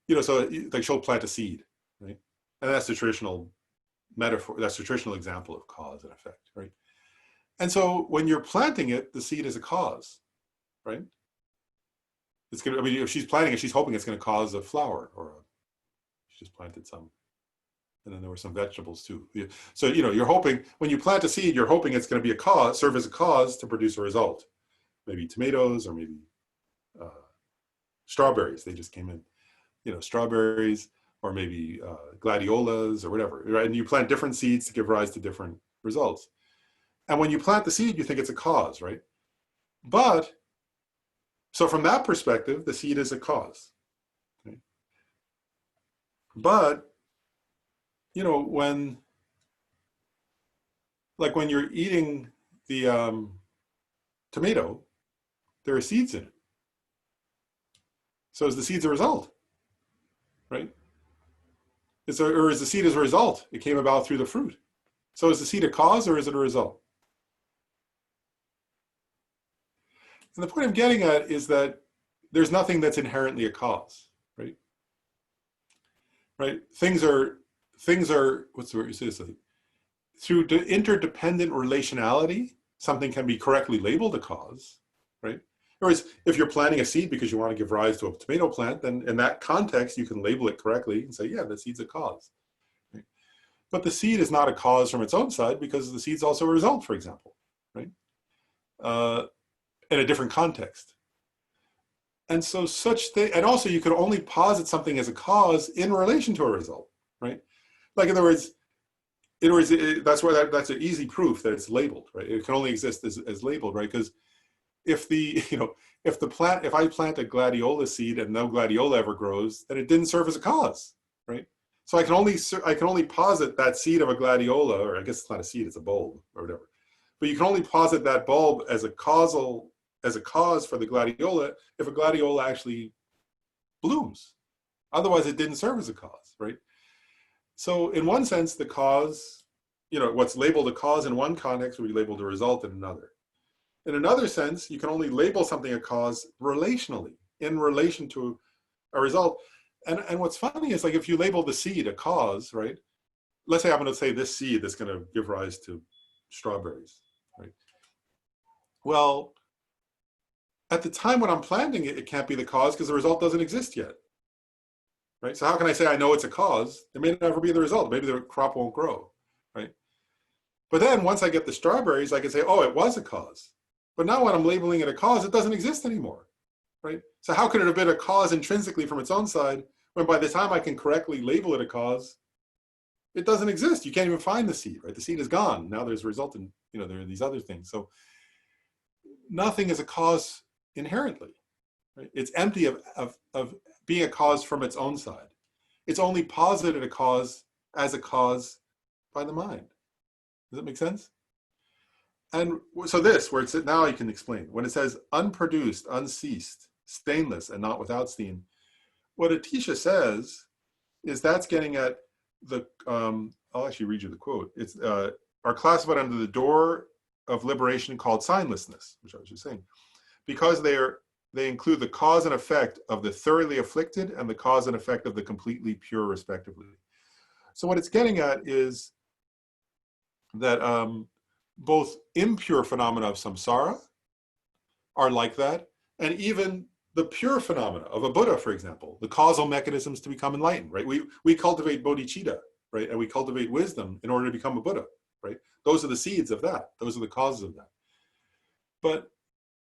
you know, so like she'll plant a seed, right? And that's the traditional metaphor. That's the traditional example of cause and effect, right? And so when you're planting it, the seed is a cause, right? It's gonna. I mean, if she's planting it, she's hoping it's going to cause a flower, she just planted some. And then there were some vegetables too. So, you know, you're hoping, when you plant a seed, you're hoping it's going to be a cause, serve as a cause to produce a result. Maybe tomatoes, or maybe strawberries, they just came in. You know, strawberries, or maybe gladiolas, or whatever, right? And you plant different seeds to give rise to different results. And when you plant the seed, you think it's a cause, right? But, so from that perspective, the seed is a cause. Okay? But, you know, when you're eating the tomato, there are seeds in it. So is the seeds a result, right? Or is the seed as a result? It came about through the fruit. So is the seed a cause, or is it a result? And the point I'm getting at is that there's nothing that's inherently a cause, right? Right? Things are, what's the word you say? Through interdependent relationality, something can be correctly labeled a cause, right? Whereas if you're planting a seed because you want to give rise to a tomato plant, then in that context, you can label it correctly and say, yeah, the seed's a cause. Right? But the seed is not a cause from its own side, because the seed's also a result, for example, right? In a different context. And so and also you could only posit something as a cause in relation to a result, right? Like, in other words, that's why that's an easy proof that it's labeled, right? It can only exist as labeled, right? Because if I plant a gladiola seed and no gladiola ever grows, then it didn't serve as a cause, right? So I can only posit that seed of a gladiola, or I guess it's not a seed, it's a bulb or whatever. But you can only posit that bulb as a cause for the gladiola if a gladiola actually blooms. Otherwise, it didn't serve as a cause, right? So in one sense, the cause, what's labeled a cause in one context will be labeled a result in another. In another sense, you can only label something a cause relationally, in relation to a result. And what's funny is, like, if you label the seed a cause, right? Let's say I'm going to say this seed that's going to give rise to strawberries, right? Well, at the time when I'm planting it, it can't be the cause because the result doesn't exist yet, right? So how can I say I know it's a cause? It may never be the result. Maybe the crop won't grow, right? But then once I get the strawberries, I can say, oh, it was a cause. But now when I'm labeling it a cause, it doesn't exist anymore, right? So how could it have been a cause intrinsically from its own side when by the time I can correctly label it a cause, it doesn't exist? You can't even find the seed, right? The seed is gone. Now there's a result in, there are these other things. So nothing is a cause inherently, right? It's empty of being a cause from its own side. It's only posited a cause as a cause by the mind. Does that make sense? And so this, where it's now you can explain. When it says unproduced, unceased, stainless, and not without stain, what Atisha says is that's getting at the, I'll actually read you the quote. It's are classified under the door of liberation called signlessness, which I was just saying, because they include the cause and effect of the thoroughly afflicted and the cause and effect of the completely pure, respectively. So what it's getting at is that both impure phenomena of samsara are like that, and even the pure phenomena of a Buddha, for example, the causal mechanisms to become enlightened, right? We cultivate bodhicitta, right? And we cultivate wisdom in order to become a Buddha, right? Those are the seeds of that. Those are the causes of that. But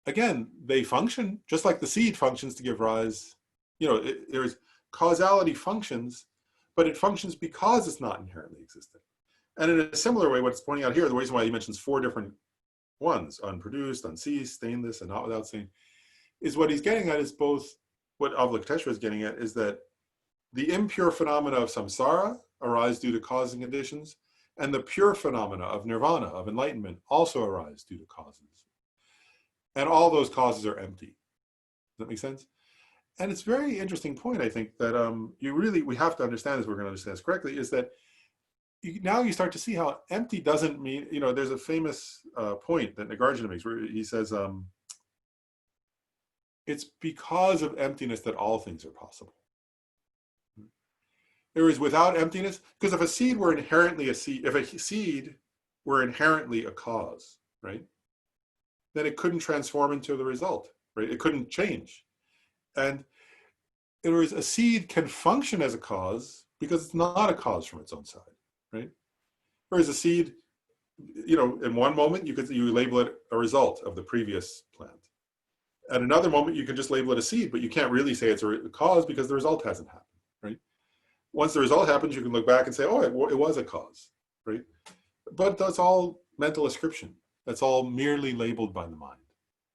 again, they function just like the seed functions to give rise. There's causality functions, but it functions because it's not inherently existent. And in a similar way, what's pointing out here, the reason why he mentions 4 different ones, unproduced, unceased, stainless, and not without stain, is what he's getting at is both, what Avalokiteshvara is getting at is that the impure phenomena of samsara arise due to causes and conditions, and the pure phenomena of nirvana, of enlightenment, also arise due to causes. And all those causes are empty. Does that make sense? And it's a very interesting point, I think, that we have to understand this, we're going to understand this correctly, is that now you start to see how empty doesn't mean, there's a famous point that Nagarjuna makes where he says, it's because of emptiness that all things are possible. There is without emptiness, because if a seed were inherently a seed, if a seed were inherently a cause, right, then it couldn't transform into the result, right? It couldn't change. And whereas a seed can function as a cause because it's not a cause from its own side, right? Whereas a seed, in one moment you label it a result of the previous plant. At another moment you can just label it a seed, but you can't really say it's a cause because the result hasn't happened, right? Once the result happens, you can look back and say, oh, it was a cause, right? But that's all mental ascription. That's all merely labeled by the mind.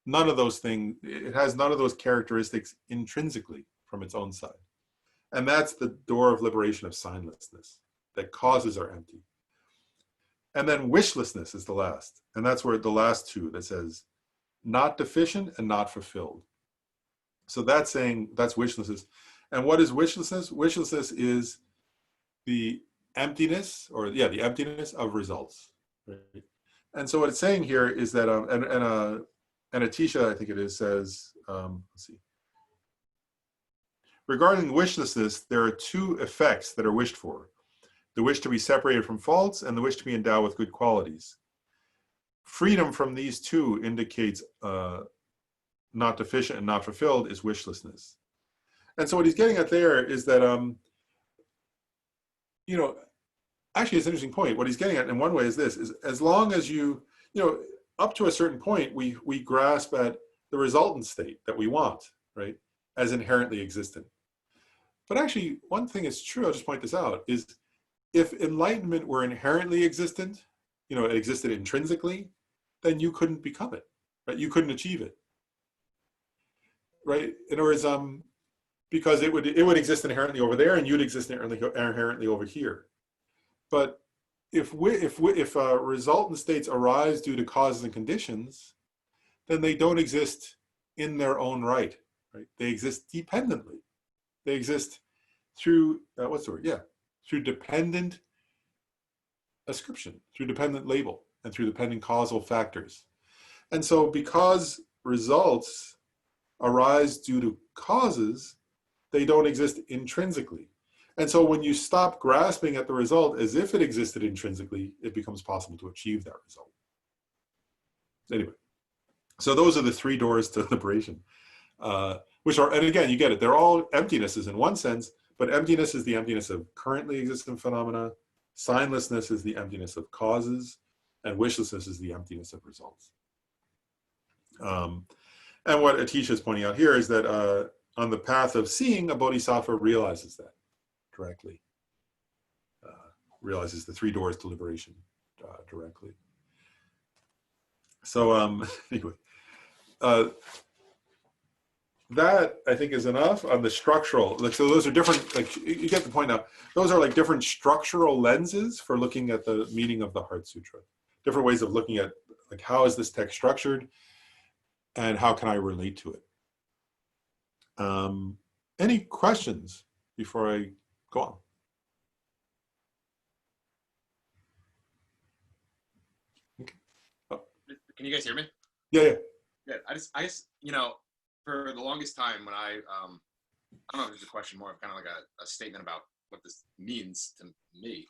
None of those things, it has none of those characteristics intrinsically from its own side. And that's the door of liberation of signlessness, that causes are empty. And then wishlessness is the last. And that's where the last 2 that says, not deficient and not fulfilled. So that's saying, that's wishlessness. And what is wishlessness? Wishlessness is the emptiness, the emptiness of results. Right? And so what it's saying here is that, and Atisha, I think it is, says, let's see. Regarding wishlessness, there are 2 effects that are wished for. The wish to be separated from faults and the wish to be endowed with good qualities. Freedom from these 2 indicates not deficient and not fulfilled is wishlessness. And so what he's getting at there is that, actually it's an interesting point. What he's getting at in one way is this, is as long as up to a certain point, we grasp at the resultant state that we want, right, as inherently existent. But actually, one thing is true, I'll just point this out, is if enlightenment were inherently existent, it existed intrinsically, then you couldn't become it, right? You couldn't achieve it, right? In other words, because it would exist inherently over there, and you'd exist inherently over here. But if resultant states arise due to causes and conditions, then they don't exist in their own right? They exist dependently. They exist through, what's the word? Yeah, through dependent ascription, through dependent label, and through dependent causal factors. And so because results arise due to causes, they don't exist intrinsically. And so when you stop grasping at the result as if it existed intrinsically, it becomes possible to achieve that result. Anyway, so those are the three doors to liberation, which are, and again, you get it, they're all emptinesses in one sense, but emptiness is the emptiness of currently existent phenomena, signlessness is the emptiness of causes, and wishlessness is the emptiness of results. And what Atisha is pointing out here is that on the path of seeing, a bodhisattva realizes that directly, realizes the three doors to liberation directly. So anyway, that I think is enough on the structural. Like, so those are different, like you get the point now. Those are like different structural lenses for looking at the meaning of the Heart Sutra. Different ways of looking at, like, how is this text structured and how can I relate to it? Any questions before I go on? Okay. Oh. Can you guys hear me? Yeah, yeah. Yeah, I just, you know, for the longest time when I don't know if it's a question, more of kind of like a statement about what this means to me.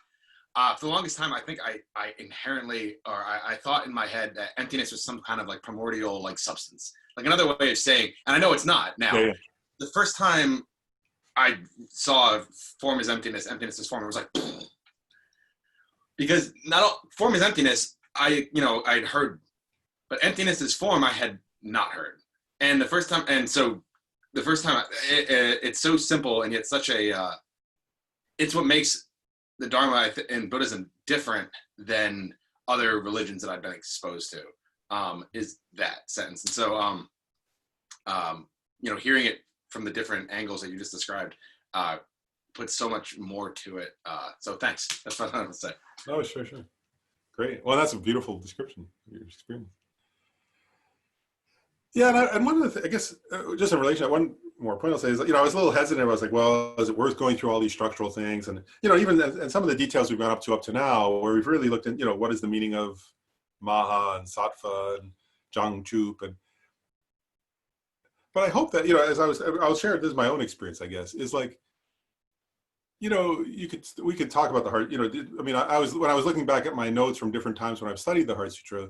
For the longest time, I think I inherently, or I thought in my head that emptiness was some kind of like primordial like substance. Like another way of saying, and I know it's not now. Yeah, yeah. The first time I saw form is emptiness, emptiness is form, it was like, because not all, form is emptiness, I'd heard, but emptiness is form I had not heard. And the first time, it's so simple and yet such a, it's what makes the Dharma in Buddhism different than other religions that I've been exposed to, is that sentence. And so, you know, hearing it from the different angles that you just described puts so much more to it. So thanks. That's what I wanted to say. Oh, sure, sure. Great. Well, that's a beautiful description of your experience. Yeah, and one of the, I guess, just in relation, one more point I'll say is, you know, I was a little hesitant. I was like, well, is it worth going through all these structural things? And, you know, even and some of the details we've gone up to now, where we've really looked at, you know, what is the meaning of Maha and Sattva and Jangchup, and but I hope that, you know, as I'll share, this is my own experience, I guess, is like, you know, we could talk about the Heart, you know, I mean, when I was looking back at my notes from different times when I've studied the Heart Sutra,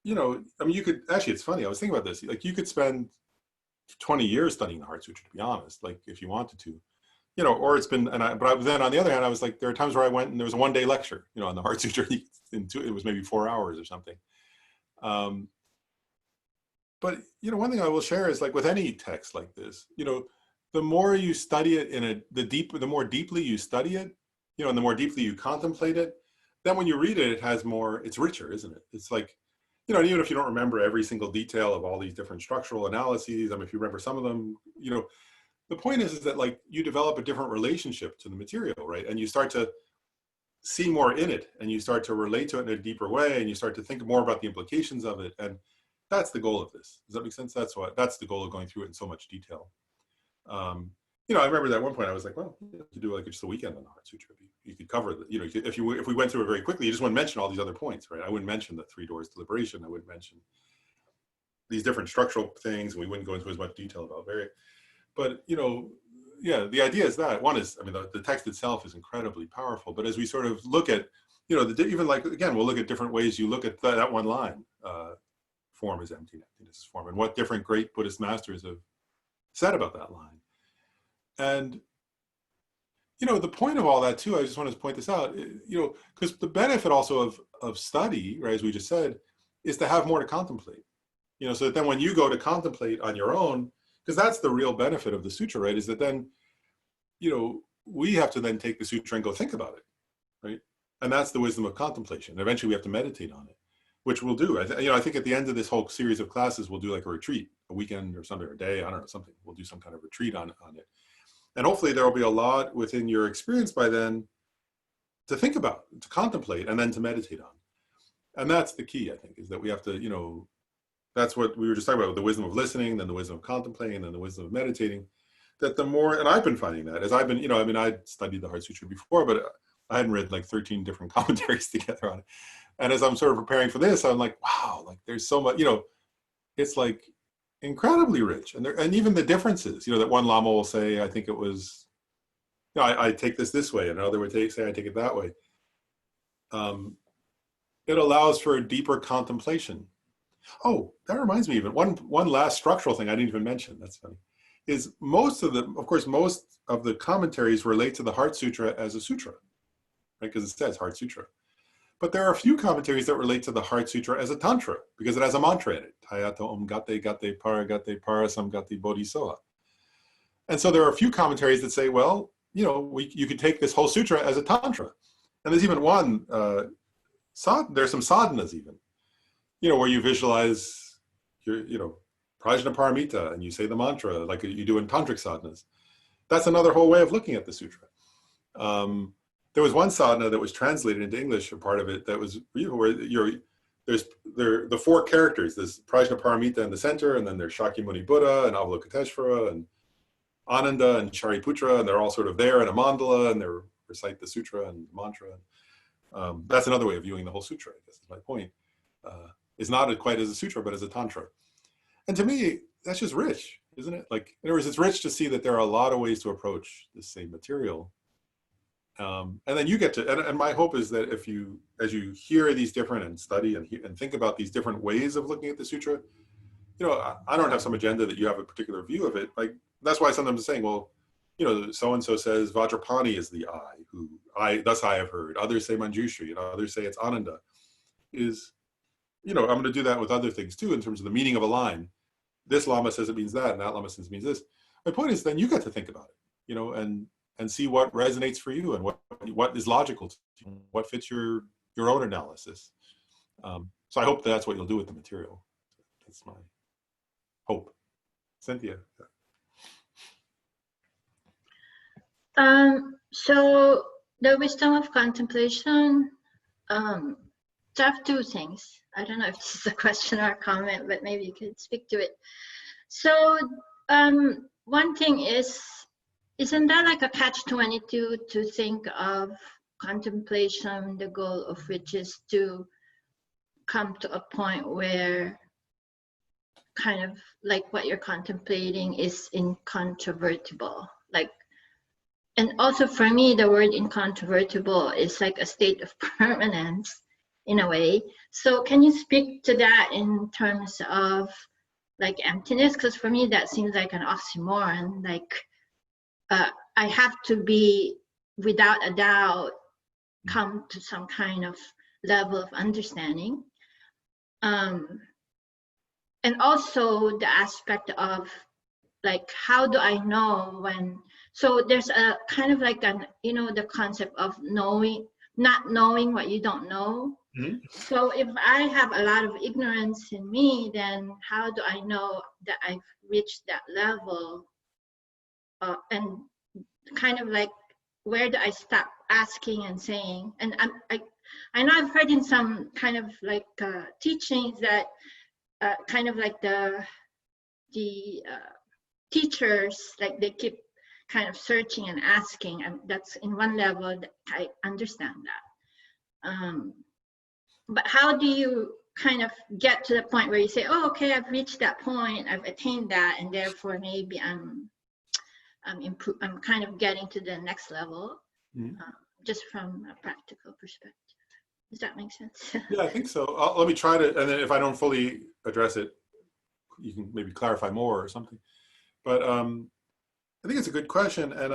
you know, I mean, you could, actually, it's funny, I was thinking about this, like you could spend 20 years studying the Heart Sutra, to be honest, like if you wanted to, you know, or it's been, but then on the other hand, I was like, there are times where I went and there was a one-day lecture, you know, on the Heart Sutra, it was maybe 4 hours or something. But, you know, one thing I will share is, like with any text like this, you know, the more you study it the more deeply you study it, you know, and the more deeply you contemplate it, then when you read it, it has more, it's richer, isn't it? It's like, you know, and even if you don't remember every single detail of all these different structural analyses, I mean, if you remember some of them, you know, the point is that like you develop a different relationship to the material, right? And you start to see more in it, and you start to relate to it in a deeper way, and you start to think more about the implications of it. And that's the goal of this. Does that make sense? That's the goal of going through it in so much detail. You know, I remember that at one point I was like, well, you could do like just a weekend on the Heart Sutra. You could cover the, you know, if we went through it very quickly, you just wouldn't mention all these other points, right? I wouldn't mention the three doors to liberation. I wouldn't mention these different structural things, and we wouldn't go into as much detail about but, you know, yeah, the idea is that one is, I mean, the text itself is incredibly powerful, but as we sort of look at, you know, even like, again, we'll look at different ways you look at that one line, form is empty, emptiness is form, and what different great Buddhist masters have said about that line. And, you know, the point of all that too, I just wanted to point this out, you know, because the benefit also of study, right, as we just said, is to have more to contemplate, you know, so that then when you go to contemplate on your own, because that's the real benefit of the sutra, right, is that then, you know, we have to then take the sutra and go think about it, right? And that's the wisdom of contemplation. Eventually we have to meditate on it, which we'll do. You know, I think at the end of this whole series of classes, we'll do like a retreat, a weekend or something, or a day, I don't know, something. We'll do some kind of retreat on it. And hopefully there will be a lot within your experience by then to think about, to contemplate, and then to meditate on. And that's the key, I think, is that we have to, you know, that's what we were just talking about, the wisdom of listening, then the wisdom of contemplating, and then the wisdom of meditating. that the more, and I've been finding that as I've been, you know, I mean, I studied the Heart Sutra before, but I hadn't read like 13 different commentaries together on it. And as I'm sort of preparing for this, I'm like, wow, like there's so much, you know, it's like incredibly rich. And there, and even the differences, you know, that one Lama will say, I think it was, you know, I take this way, and another would say I take it that way. It allows for a deeper contemplation. Oh, that reminds me even one last structural thing I didn't even mention. That's funny. Is most of the commentaries relate to the Heart Sutra as a sutra, right? Because it says Heart Sutra. But there are a few commentaries that relate to the Heart Sutra as a tantra, because it has a mantra in it. Hayata om gate gate para gate parasam gate bodhisoha. And so there are a few commentaries that say, well, you know, you could take this whole sutra as a tantra. And there's even one, there's some sadhanas even, you know, where you visualize your, you know, prajna paramita, and you say the mantra like you do in tantric sadhanas. That's another whole way of looking at the sutra. There was one sadhana that was translated into English, a part of it that was, you know, where there's the four characters. There's prajna paramita in the center, and then there's Shakyamuni Buddha and Avalokiteshvara and Ananda and Shariputra, and they're all sort of there in a mandala, and they recite the sutra and the mantra. That's another way of viewing the whole sutra, I guess is my point. It's not quite as a sutra, but as a tantra. And to me, that's just rich, isn't it? Like, in other words, it's rich to see that there are a lot of ways to approach the same material. And then you get to, and my hope is that as you hear these different and study and think about these different ways of looking at the sutra, you know, I don't have some agenda that you have a particular view of it. Like, that's why sometimes I'm saying, well, you know, so-and-so says Vajrapani is the thus I have heard. Others say Manjushri, and others say it's Ananda. Is, you know, I'm going to do that with other things too, in terms of the meaning of a line. This Lama says it means that, and that Lama says it means this. My point is, then you get to think about it, you know, and see what resonates for you and what is logical to you, what fits your own analysis. So I hope that's what you'll do with the material. That's my hope. Cynthia. So the wisdom of contemplation, I have two things. I don't know if this is a question or a comment, but maybe you could speak to it. So one thing is, isn't that like a catch-22 to think of contemplation, the goal of which is to come to a point where kind of like what you're contemplating is incontrovertible, like, and also for me, the word incontrovertible is like a state of permanence in a way. So can you speak to that in terms of like emptiness? Because for me, that seems like an oxymoron. Like I have to be, without a doubt, come to some kind of level of understanding. And also the aspect of like, how do I know when, so there's a kind of like an, you know, the concept of knowing, not knowing what you don't know. Mm-hmm. So if I have a lot of ignorance in me, then how do I know that I've reached that level? And kind of like, where do I stop asking and saying? And I know I've heard in some kind of like teachings that kind of like the teachers, like they keep kind of searching and asking, and that's in one level that I understand that. But how do you kind of get to the point where you say, oh, okay, I've reached that point, I've attained that, and therefore maybe I'm kind of getting to the next level, just from a practical perspective. Does that make sense? Yeah, I think so. Let me try to, and then if I don't fully address it, you can maybe clarify more or something. But I think it's a good question, and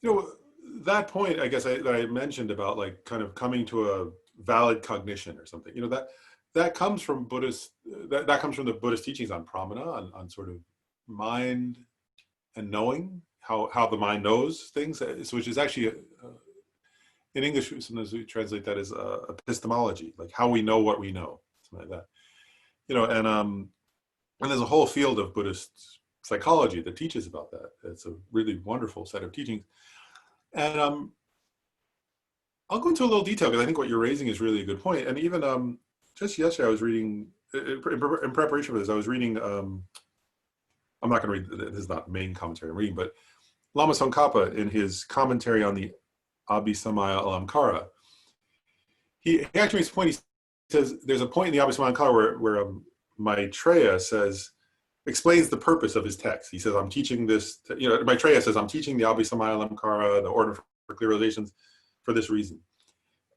you know, that point, I guess, that I mentioned about like kind of coming to a valid cognition or something. You know, that comes from Buddhist. That comes from the Buddhist teachings on pramana, on sort of mind and knowing, how the mind knows things, which is actually in English sometimes we translate that as epistemology, like how we know what we know, something like that. You know, and there's a whole field of Buddhist psychology that teaches about that. It's a really wonderful set of teachings. And I'll go into a little detail because I think what you're raising is really a good point. And even just yesterday I was reading, in preparation for this, I was reading, I'm not going to read, this is not main commentary I'm reading, but Lama Tsongkhapa in his commentary on the Abhisamaya Alamkara, he actually makes a point. He says there's a point in the Abhisamaya Alamkara where Maitreya explains the purpose of his text. He says, I'm teaching this, Maitreya says, I'm teaching the Abhisamaya Alamkara, the order for clear realizations, for this reason.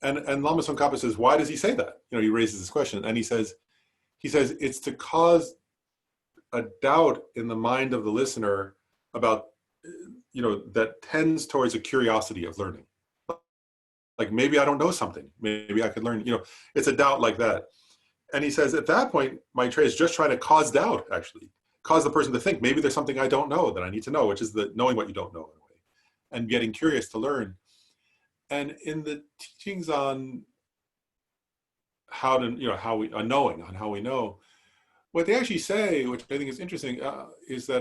And Lama Tsongkhapa says, why does he say that? He raises this question, and he says it's to cause a doubt in the mind of the listener about, that tends towards a curiosity of learning. Like, maybe I don't know something, maybe I could learn, it's a doubt like that. And he says at that point, Maitreya is just trying to cause doubt, actually, cause the person to think, maybe there's something I don't know that I need to know, which is the knowing what you don't know in a way, and getting curious to learn. And in the teachings on how to, how we know, what they actually say, which I think is interesting, is that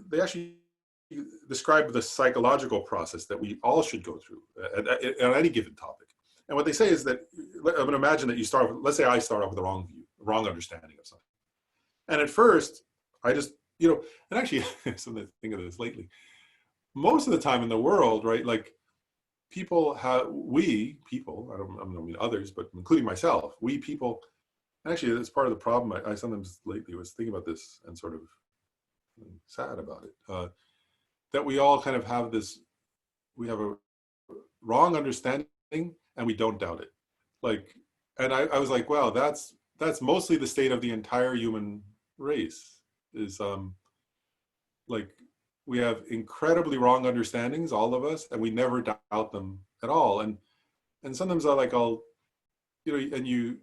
they actually describe the psychological process that we all should go through on any given topic. And what they say is that, I'm going to imagine that you start with, let's say I start off with the wrong view, wrong understanding of something. And at first, I just, and actually, something to think of this lately, most of the time in the world, right, like we people, I don't mean others, but including myself, we people, actually that's part of the problem. I sometimes lately was thinking about this and sort of sad about it, that we all kind of have we have a wrong understanding and we don't doubt it. Like, and I was like, wow, that's mostly the state of the entire human race, is like, we have incredibly wrong understandings, all of us, and we never doubt them at all. And sometimes sometimes you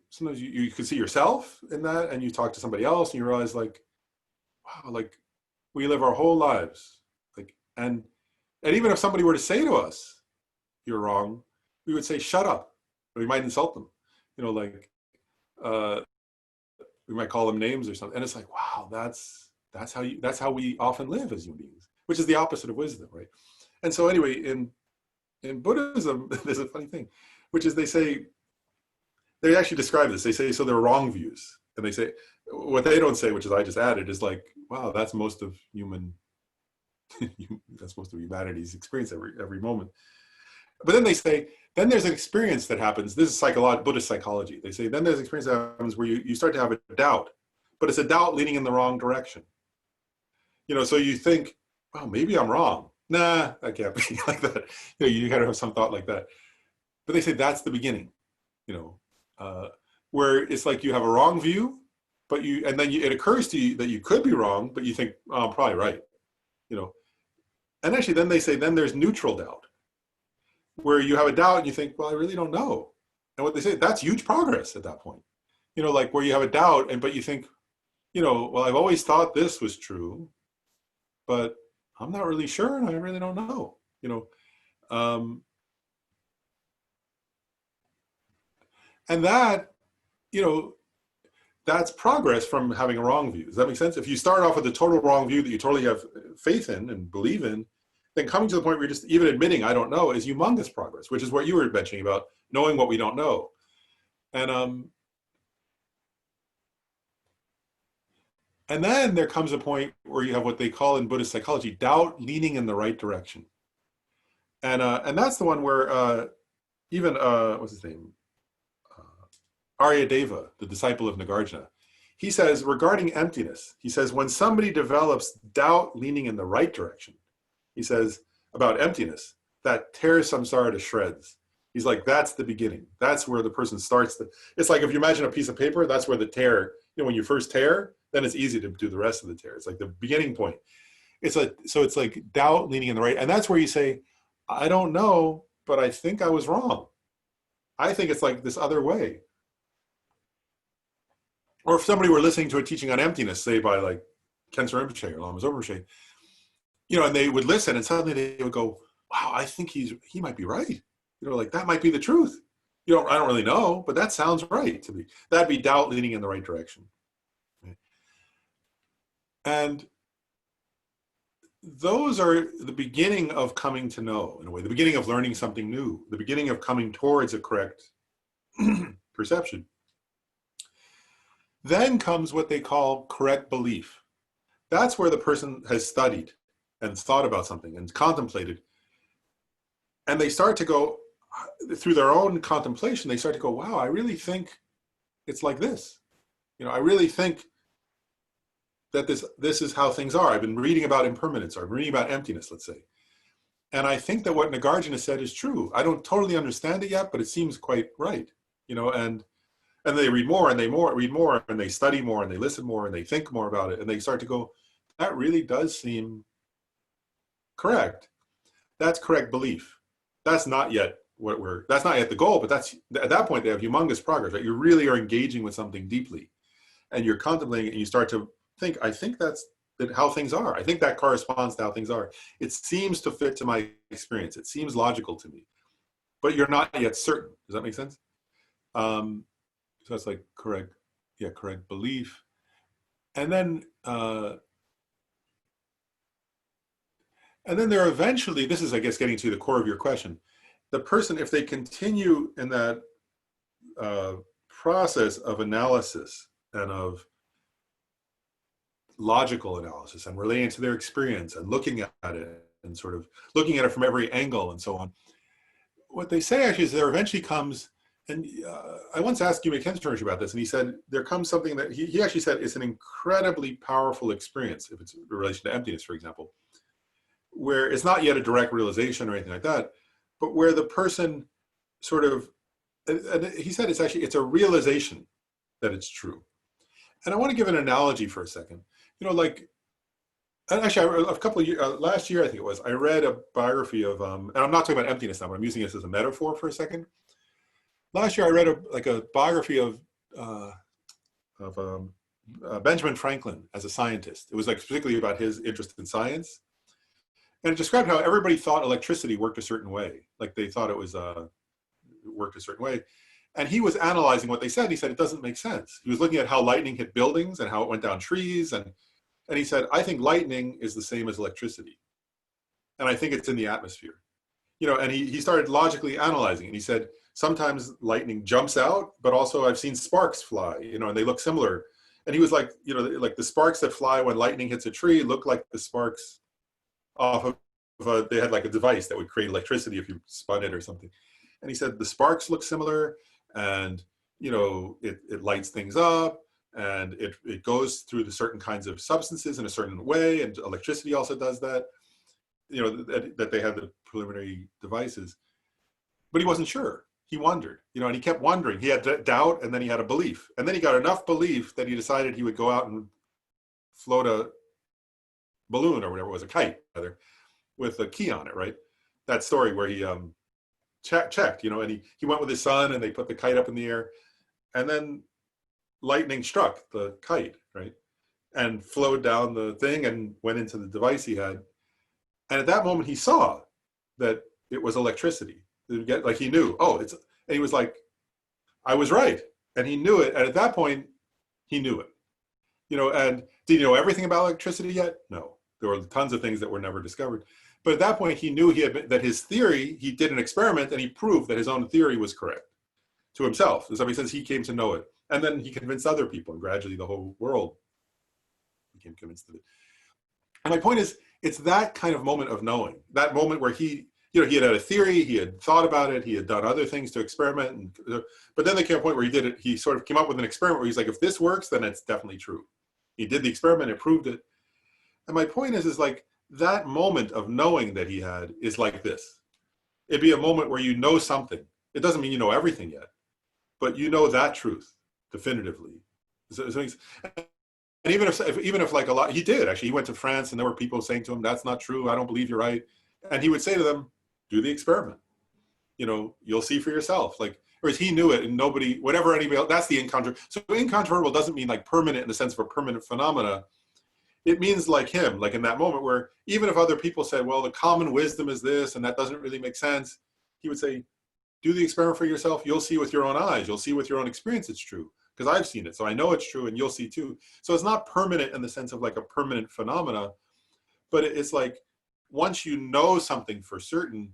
can see yourself in that, and you talk to somebody else and you realize, like, wow, like, we live our whole lives, like, and even if somebody were to say to us, you're wrong, we would say, shut up. We might insult them, like, we might call them names or something. And it's like, wow, that's how we often live as human beings, which is the opposite of wisdom, right? And so anyway, in Buddhism, there's a funny thing, which is they actually describe this. They say, so there are wrong views. And they say, what they don't say, which is I just added, is like, wow, that's most of that's most of humanity's experience every moment. But then they say, then there's an experience that happens. This is Buddhist psychology. They say, then there's an experience that happens where you start to have a doubt, but it's a doubt leaning in the wrong direction. So you think, wow, maybe I'm wrong. Nah, that can't be like that. You gotta have some thought like that. But they say that's the beginning, where it's like you have a wrong view, but and then it occurs to you that you could be wrong, but you think, oh, I'm probably right, And actually, then they say, then there's neutral doubt, where you have a doubt and you think, well, I really don't know. And what they say, that's huge progress at that point. Like where you have a doubt, but you think, well, I've always thought this was true, but I'm not really sure, and I really don't know, and that, that's progress from having a wrong view. Does that make sense? If you start off with a total wrong view that you totally have faith in and believe in, then coming to the point where you're just even admitting I don't know is humongous progress, which is what you were mentioning about knowing what we don't know. And then there comes a point where you have what they call in Buddhist psychology, doubt leaning in the right direction. And that's the one where even, what's his name? Aryadeva, the disciple of Nagarjuna, he says, regarding emptiness, he says, when somebody develops doubt leaning in the right direction, he says about emptiness, that tears samsara to shreds. He's like, that's the beginning. That's where the person starts. It's like if you imagine a piece of paper, that's where the tear, when you first tear, then it's easy to do the rest of the tear. It's like the beginning point. So it's like doubt leaning in the right. And that's where you say, I don't know, but I think I was wrong. I think it's like this other way. Or if somebody were listening to a teaching on emptiness, say by like Khensa Rinpoche or Lama Zopa Rinpoche, and they would listen and suddenly they would go, wow, I think he might be right. Like that might be the truth. I don't really know, but that sounds right to me. That'd be doubt leaning in the right direction. Right? And those are the beginning of coming to know, in a way, the beginning of learning something new, the beginning of coming towards a correct perception. Then comes what they call correct belief. That's where the person has studied and thought about something and contemplated. And they start to go, through their own contemplation, they start to go, wow, I really think it's like this. You know, I really think that this is how things are. I've been reading about impermanence, or I'm reading about emptiness, let's say. And I think that what Nagarjuna said is true. I don't totally understand it yet, but it seems quite right. You know, and they read more and they read more and they study more and they listen more and they think more about it. And they start to go, that really does seem correct. That's correct belief. That's not yet that's not yet the goal, but that's, at that point they have humongous progress, right? You really are engaging with something deeply and you're contemplating it and you start to think, I think that's how things are. I think that corresponds to how things are. It seems to fit to my experience. It seems logical to me, but you're not yet certain. Does that make sense? So it's like correct belief. And then there eventually, this is, I guess, getting to the core of your question. The person, if they continue in that process of analysis and of logical analysis and relating to their experience and looking at it and sort of looking at it from every angle and so on, what they say actually is there eventually comes, and I once asked Yumi Kensho about this, and he said there comes something that he actually said is an incredibly powerful experience, if it's in relation to emptiness, for example, where it's not yet a direct realization or anything like that, but where the person sort of, and he said it's a realization that it's true. And I want to give an analogy for a second. You know, like, and actually a couple of years, last year I think it was, I read a biography of, and I'm not talking about emptiness now, but I'm using this as a metaphor for a second. Last year I read a biography of Benjamin Franklin as a scientist. It was like particularly about his interest in science. And it described how everybody thought electricity worked a certain way. Like they thought it was worked a certain way. And he was analyzing what they said. He said, it doesn't make sense. He was looking at how lightning hit buildings and how it went down trees. And he said, I think lightning is the same as electricity. And I think it's in the atmosphere. You know, and he started logically analyzing. And he said, sometimes lightning jumps out, but also I've seen sparks fly, you know, and they look similar. And he was like, you know, like the sparks that fly when lightning hits a tree look like the sparks off of they had like a device that would create electricity if you spun it or something. And he said the sparks look similar, and you know it lights things up, and it goes through the certain kinds of substances in a certain way, and electricity also does that. You know that they had the preliminary devices, but he wasn't sure. He wondered, you know, and he kept wondering. He had doubt, and then he had a belief, and then he got enough belief that he decided he would go out and float a balloon or whatever it was, a kite rather, with a key on it, right? That story where he checked, you know, and he went with his son and they put the kite up in the air, and then lightning struck the kite, right? And flowed down the thing and went into the device he had. And at that moment he saw that it was electricity. Like he knew, oh, and he was like, I was right. And he knew it. And at that point, he knew it. You know, and did he know everything about electricity yet? No. There were tons of things that were never discovered. But at that point, he knew that his theory, he did an experiment and he proved that his own theory was correct to himself. Does that make sense? He came to know it. And then he convinced other people, and gradually the whole world became convinced of it. And my point is, it's that kind of moment of knowing, that moment where he had a theory, he had thought about it, he had done other things to experiment. But then there came a point where he sort of came up with an experiment where he's like, if this works, then it's definitely true. He did the experiment, it proved it. And my point is like, that moment of knowing that he had is like this. It'd be a moment where you know something. It doesn't mean you know everything yet, but you know that truth definitively. And even if like a lot, he did actually, he went to France and there were people saying to him, that's not true, I don't believe you're right. And he would say to them, do the experiment. You know, you'll see for yourself. Like, whereas he knew it and nobody, whatever anybody else, that's the incontrovertible. So incontrovertible doesn't mean like permanent in the sense of a permanent phenomena. It means like him, like in that moment where even if other people said, well, the common wisdom is this, and that doesn't really make sense, he would say, do the experiment for yourself. You'll see with your own eyes. You'll see with your own experience it's true. Because I've seen it, so I know it's true, and you'll see too. So it's not permanent in the sense of like a permanent phenomena, but it's like once you know something for certain,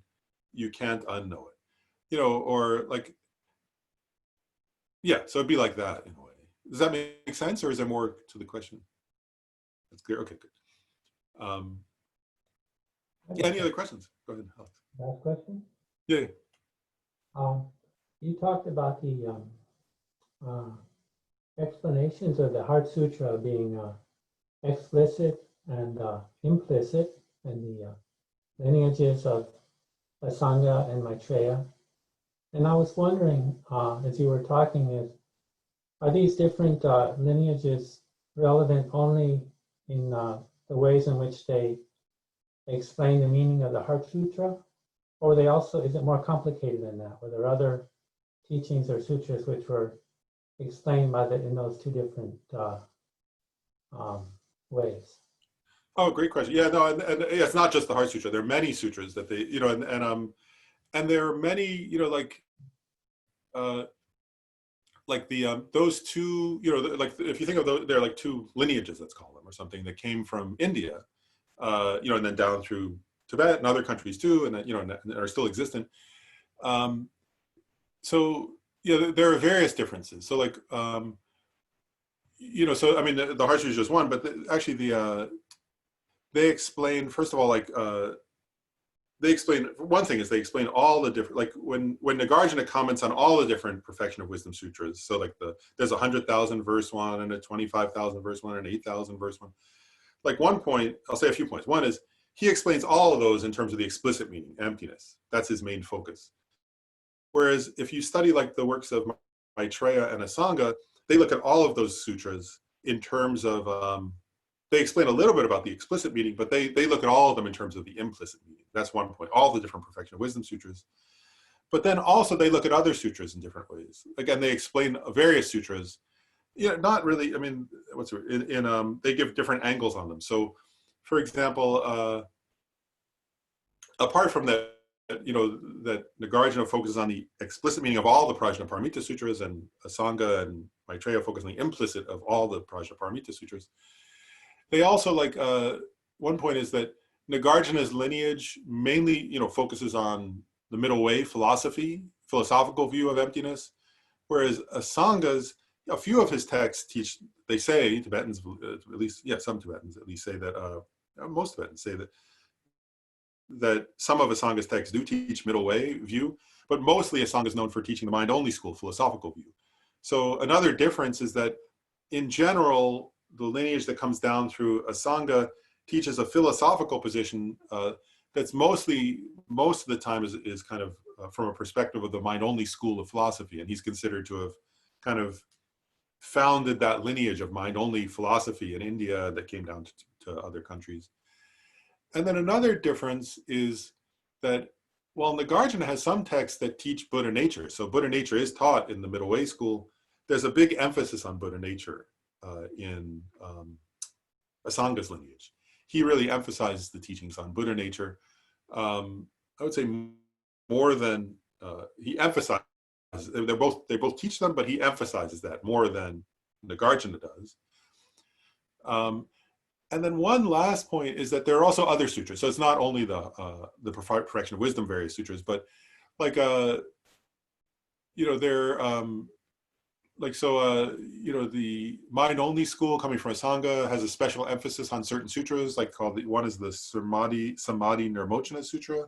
you can't unknow it. You know, or like Yeah, so it'd be like that in a way. Does that make sense, or is there more to the question? That's clear. Okay, good. Yeah, any other questions? Go ahead, Alex. Last question. Yeah. You talked about the explanations of the Heart Sutra being explicit and implicit, and the lineages of Sangha and Maitreya. And I was wondering, as you were talking, are these different lineages relevant only in the ways in which they explain the meaning of the Heart Sutra? Or they also, is it more complicated than that? Were there other teachings or sutras which were explained in those two different ways? Oh, great question. Yeah, no, and it's not just the Heart Sutra. There are many sutras that they, and there are many, those two, like if you think of those, they're like two lineages, let's call them, or something, that came from India, and then down through Tibet and other countries too, and that, and are still existent. So yeah, there are various differences. So like, so I mean, the Heart Sutra is just one, but actually they explain, first of all, like they explain, one thing is they explain all the different, like when Nagarjuna comments on all the different Perfection of Wisdom sutras, so like there's 100,000 verse one and a 25,000 verse one and 8,000 verse one. Like one point, I'll say a few points. One is he explains all of those in terms of the explicit meaning, emptiness. That's his main focus. Whereas if you study like the works of Maitreya and Asanga, they look at all of those sutras in terms of, they explain a little bit about the explicit meaning, but they look at all of them in terms of the implicit meaning. That's one point, all the different Perfection of Wisdom sutras. But then also they look at other sutras in different ways. Again, they explain various sutras, not really, I mean, they give different angles on them. So for example, apart from that, that Nagarjuna focuses on the explicit meaning of all the Prajnaparamita sutras, and Asanga and Maitreya focus on the implicit of all the Prajnaparamita sutras. They also one point is that Nagarjuna's lineage mainly, focuses on the middle way philosophical view of emptiness, whereas Asanga's, a few of his texts teach, they say, Tibetans, at least, some Tibetans at least say that, most Tibetans say that some of Asanga's texts do teach middle way view, but mostly Asanga is known for teaching the mind-only school, philosophical view. So another difference is that, in general, the lineage that comes down through Asanga teaches a philosophical position that's most of the time is kind of from a perspective of the mind-only school of philosophy, and he's considered to have kind of founded that lineage of mind-only philosophy in India that came down to other countries. And then another difference is that while Nagarjuna has some texts that teach Buddha nature, so Buddha nature is taught in the middle way school, there's a big emphasis on Buddha nature in Asanga's lineage. He really emphasizes the teachings on Buddha nature. I would say more than he emphasizes. They both teach them, but he emphasizes that more than Nagarjuna does. And then one last point is that there are also other sutras. So it's not only the Perfection of Wisdom various sutras, but like the mind-only school coming from Asanga has a special emphasis on certain sutras, like one is the Samadhi Nirmochana Sutra,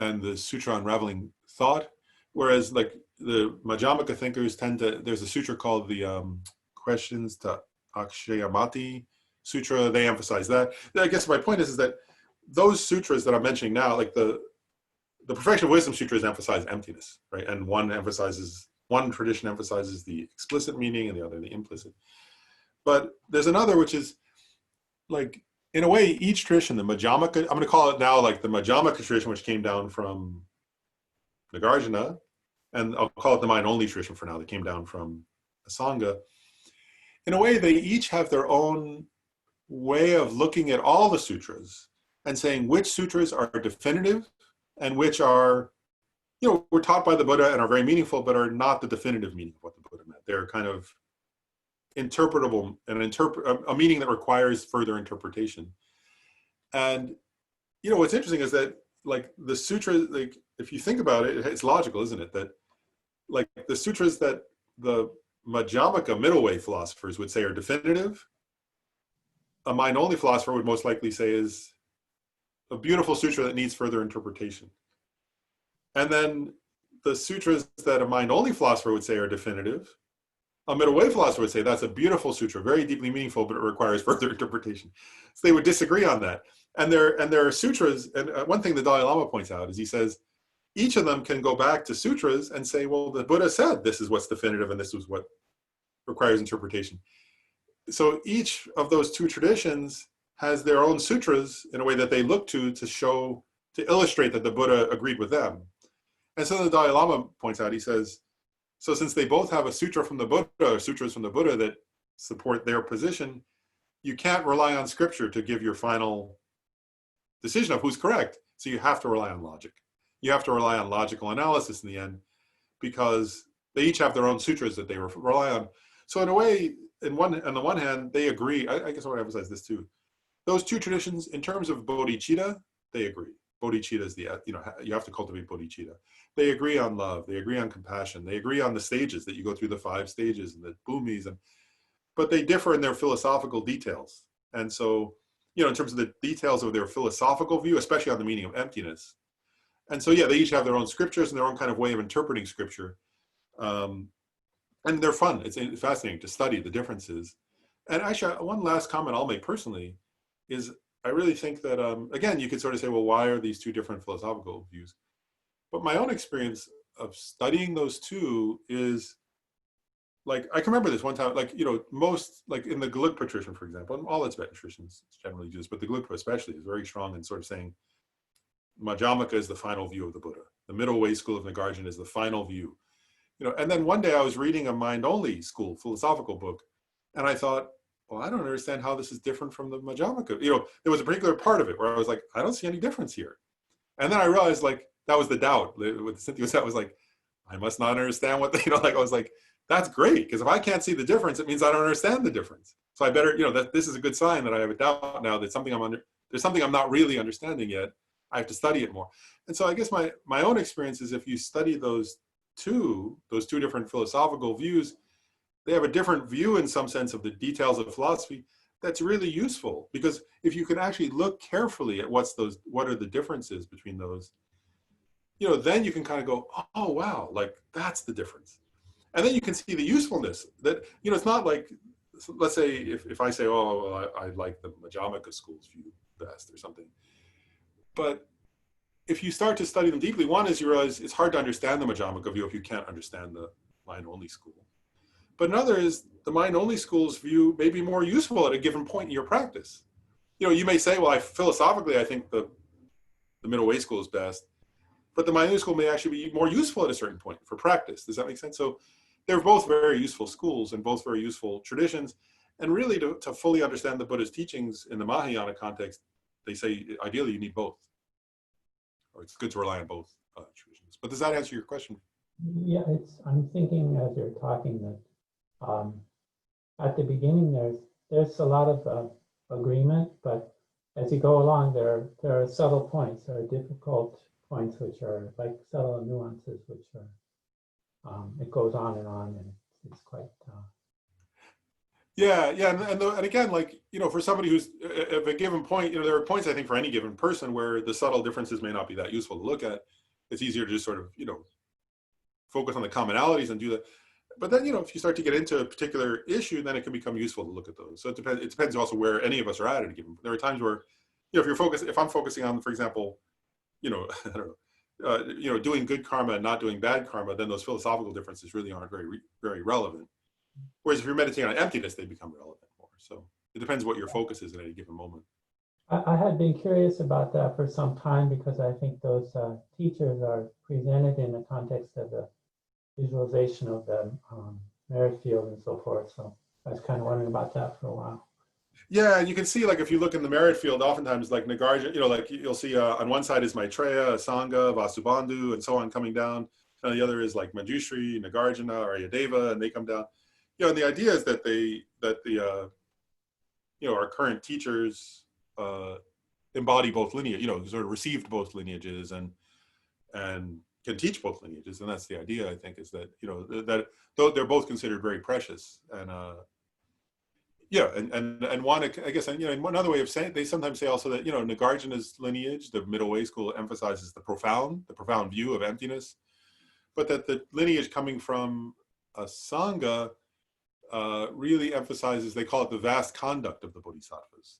and the Sutra Unraveling Thought. Whereas like the Madhyamaka thinkers there's a sutra called the Questions to Akshayamati Sutra. They emphasize that. I guess my point is that those sutras that I'm mentioning now, like the Perfection of Wisdom sutras emphasize emptiness, right? And one tradition emphasizes the explicit meaning and the other the implicit. But there's another which is like, in a way, each tradition, the Madhyamaka, I'm going to call it now like the Madhyamaka tradition, which came down from Nagarjuna, and I'll call it the mind-only tradition for now, that came down from Asanga. In a way, they each have their own way of looking at all the sutras and saying which sutras are definitive and which are, were taught by the Buddha and are very meaningful, but are not the definitive meaning of what the Buddha meant. They're kind of interpretable and a meaning that requires further interpretation. And what's interesting is that like the sutra, like if you think about it, it's logical, isn't it? That like the sutras that the Madhyamaka middle way philosophers would say are definitive, a mind-only philosopher would most likely say is a beautiful sutra that needs further interpretation. And then the sutras that a mind-only philosopher would say are definitive, a middle way philosopher would say that's a beautiful sutra, very deeply meaningful, but it requires further interpretation. So they would disagree on that. And there are sutras, and one thing the Dalai Lama points out is he says, each of them can go back to sutras and say, well, the Buddha said this is what's definitive and this is what requires interpretation. So each of those two traditions has their own sutras in a way that they look to show, to illustrate that the Buddha agreed with them. And so the Dalai Lama points out, he says, so since they both have a sutra from the Buddha, or sutras from the Buddha that support their position, you can't rely on scripture to give your final decision of who's correct. So you have to rely on logic. You have to rely on logical analysis in the end, because they each have their own sutras that they rely on. So in a way, on the one hand, they agree. I guess I want to emphasize this too. Those two traditions, in terms of bodhicitta, they agree. Bodhicitta is you have to cultivate bodhicitta. They agree on love. They agree on compassion. They agree on the stages that you go through, the 5 stages and the bhumis, but they differ in their philosophical details. And so, in terms of the details of their philosophical view, especially on the meaning of emptiness. And so, yeah, they each have their own scriptures and their own kind of way of interpreting scripture. And they're fun. It's fascinating to study the differences. And actually, one last comment I'll make personally is I really think that, again, you could sort of say, well, why are these two different philosophical views? But my own experience of studying those two is, like, I can remember this one time, like, most, like in the Gelugpa tradition, for example, and all the Tibetan traditions generally do this, but the Gelugpa especially is very strong in sort of saying, Madhyamaka is the final view of the Buddha. The middle way school of Nagarjuna is the final view. And then one day I was reading a mind-only school philosophical book, and I thought, well, I don't understand how this is different from the Madhyamaka. There was a particular part of it where I was like, I don't see any difference here. And then I realized, like, that was the doubt. With Cynthia was that was like, I must not understand what like I was like, that's great, because if I can't see the difference, it means I don't understand the difference. So I better, that this is a good sign that I have a doubt now that there's something I'm not really understanding yet. I have to study it more. And so I guess my own experience is if you study those two different philosophical views, they have a different view in some sense of the details of philosophy that's really useful, because if you can actually look carefully at what are the differences between those, then you can kind of go, oh, wow, like that's the difference. And then you can see the usefulness that, it's not like, let's say if I say, oh, well, I like the Madhyamaka school's view best or something. But if you start to study them deeply, one is you realize it's hard to understand the Madhyamaka view if you can't understand the mind-only school. But another is the mind-only school's view may be more useful at a given point in your practice. You may say, well, philosophically, I think the middle way school is best, but the mind-only school may actually be more useful at a certain point for practice. Does that make sense? So they're both very useful schools and both very useful traditions. And really to fully understand the Buddha's teachings in the Mahayana context, they say ideally you need both. Or it's good to rely on both traditions. But does that answer your question? Yeah, I'm thinking as you're talking that at the beginning there's a lot of agreement, but as you go along there are subtle points, there are difficult points which are like subtle nuances which are it goes on and it's quite Yeah, and again, like, for somebody who's at a given point, there are points I think for any given person where the subtle differences may not be that useful to look at. It's easier to just sort of, focus on the commonalities and do that. But then, if you start to get into a particular issue, then it can become useful to look at those. So it depends also where any of us are at a given. There are times where, if I'm focusing on, for example, I don't know, doing good karma and not doing bad karma, then those philosophical differences really aren't very, very relevant. Whereas if you're meditating on emptiness, they become relevant more. So it depends what your focus is at any given moment. I had been curious about that for some time because I think those teachers are presented in the context of the visualization of the merit field and so forth. So I was kind of wondering about that for a while. Yeah, and you can see, like, if you look in the merit field, oftentimes, like Nagarjuna, like you'll see on one side is Maitreya, Sangha, Vasubandhu, and so on coming down. And the other is like Manjushri, Nagarjuna, Aryadeva, and they come down. And the idea is that our current teachers embody both lineage, sort of received both lineages and can teach both lineages. And that's the idea, I think, is that, that though they're both considered very precious. And and one, I guess, another way of saying it, they sometimes say also that, Nagarjuna's lineage, the middle way school, emphasizes the profound view of emptiness, but that the lineage coming from a Sangha really emphasizes, they call it the vast conduct of the Bodhisattvas.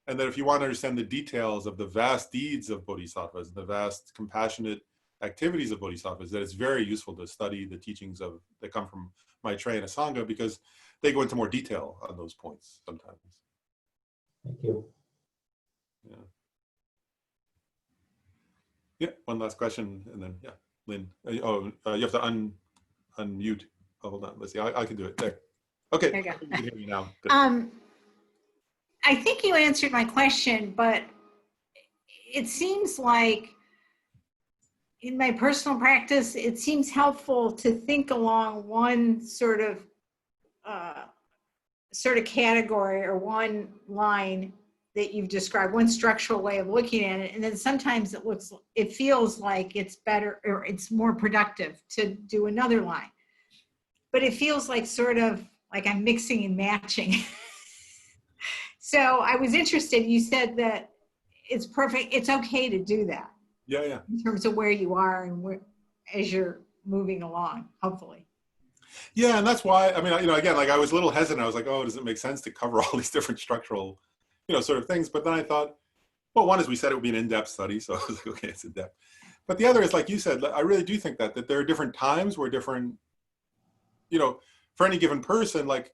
And that if you want to understand the details of the vast deeds of Bodhisattvas, the vast compassionate activities of Bodhisattvas, that it's very useful to study the teachings that come from Maitreya and a Sangha, because they go into more detail on those points sometimes. Thank you. Yeah, one last question, and then, Lynn. You have to unmute. Oh, hold on, let's see, I can do it, there. Okay, There you you can hear me now. Good. I think you answered my question, but it seems like in my personal practice, it seems helpful to think along one sort of category or one line that you've described, one structural way of looking at it. And then sometimes it feels like it's better or it's more productive to do another line. But it feels like sort of like I'm mixing and matching. So I was interested, you said that it's perfect, it's okay to do that. Yeah. In terms of where you are and as you're moving along, hopefully. Yeah, and that's why, again, like I was a little hesitant. I was like, oh, does it make sense to cover all these different structural, sort of things? But then I thought, well, one is we said it would be an in-depth study. So I was like, okay, it's in-depth. But the other is, like you said, I really do think that there are different times where different, for any given person, like,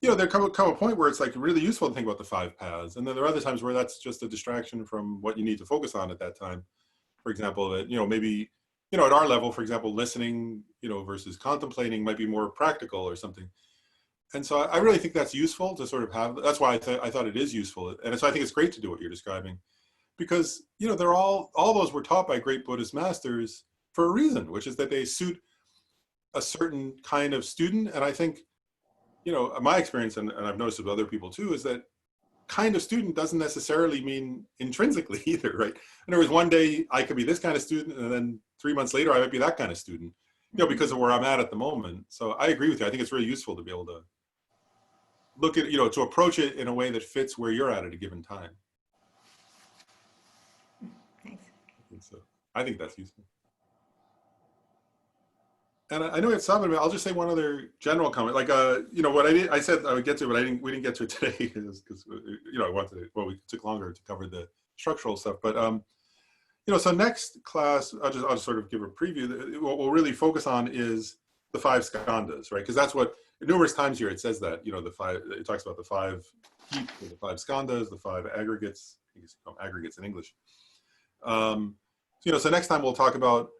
there come a point where it's like really useful to think about the 5 paths. And then there are other times where that's just a distraction from what you need to focus on at that time. For example, that, maybe, at our level, for example, listening, versus contemplating might be more practical or something. And so I really think that's useful to sort of have, that's why I thought it is useful. And so I think it's great to do what you're describing, because, they're all those were taught by great Buddhist masters for a reason, which is that they suit a certain kind of student. And I think, my experience, and I've noticed with other people too, is that kind of student doesn't necessarily mean intrinsically either, right? In other words, one day I could be this kind of student, and then 3 months later I might be that kind of student, because of where I'm at the moment. So I agree with you. I think it's really useful to be able to look at, to approach it in a way that fits where you're at a given time. Thanks. I think that's useful. And I know it's something, but I'll just say one other general comment. Like, what I said I would get to, but we didn't get to it today because, I wanted to, we took longer to cover the structural stuff. But, so next class, I'll just sort of give a preview. What we'll really focus on is the 5 skandhas, right? Because that's what, numerous times here it says that, it talks about the 5 heaps, the 5 skandhas, the 5 aggregates, I guess you call them aggregates in English. So next time we'll talk about,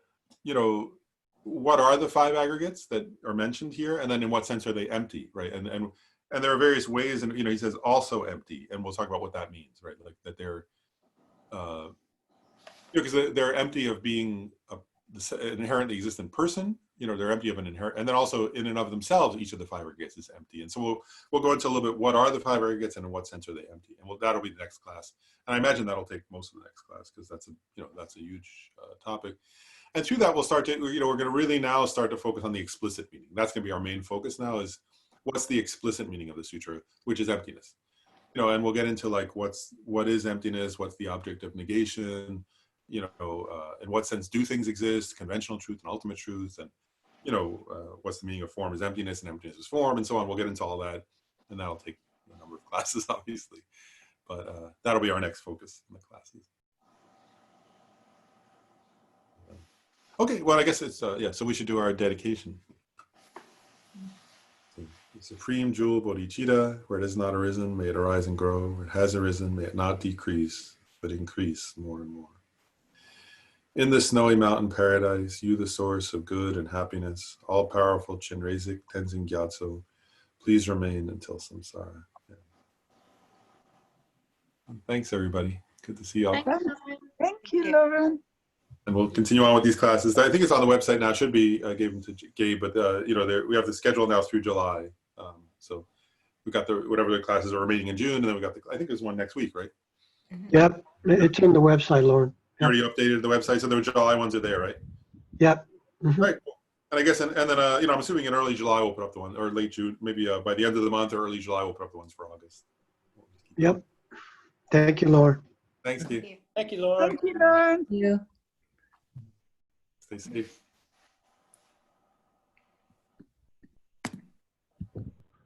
what are the 5 aggregates that are mentioned here, and then in what sense are they empty, right? And there are various ways, and he says also empty, and we'll talk about what that means, right? Like that they're, because they're empty of being an inherently existent person. They're empty of an inherent, and then also in and of themselves, each of the 5 aggregates is empty. And so we'll go into a little bit what are the 5 aggregates and in what sense are they empty, and that'll be the next class. And I imagine that'll take most of the next class because that's a huge topic. And through that, we'll start to, we're going to really now start to focus on the explicit meaning. That's going to be our main focus now, is what's the explicit meaning of the sutra, which is emptiness. And we'll get into like what is emptiness, what's the object of negation, in what sense do things exist, conventional truth and ultimate truth, and what's the meaning of form is emptiness and emptiness is form, and so on. We'll get into all that, and that'll take a number of classes, obviously, but that'll be our next focus in the classes. Okay, well, I guess it's, so we should do our dedication. The supreme jewel Bodhichitta, where it has not arisen, may it arise and grow. Where it has arisen, may it not decrease, but increase more and more. In the snowy mountain paradise, you the source of good and happiness, all-powerful Chenrezig Tenzin Gyatso, please remain until samsara. Yeah. Thanks, everybody. Good to see you all. Thank you, Lauren. And we'll continue on with these classes. I think it's on the website now. It should be. I gave them to Gabe, but we have the schedule now through July. So we've got whatever the classes are remaining in June, and then we got I think there's one next week, right? Yep, it's in the website, Lauren. You already updated the website, so the July ones are there, right? Yep. Mhm. Right. Cool. And I guess, and then, I'm assuming in early July we'll put up the one, or late June, maybe by the end of the month or early July we'll put up the ones for August. Yep. Thank you, Lauren. Thanks, Keith. Thank you, Lauren. Thank you, Lauren. You. Stay safe.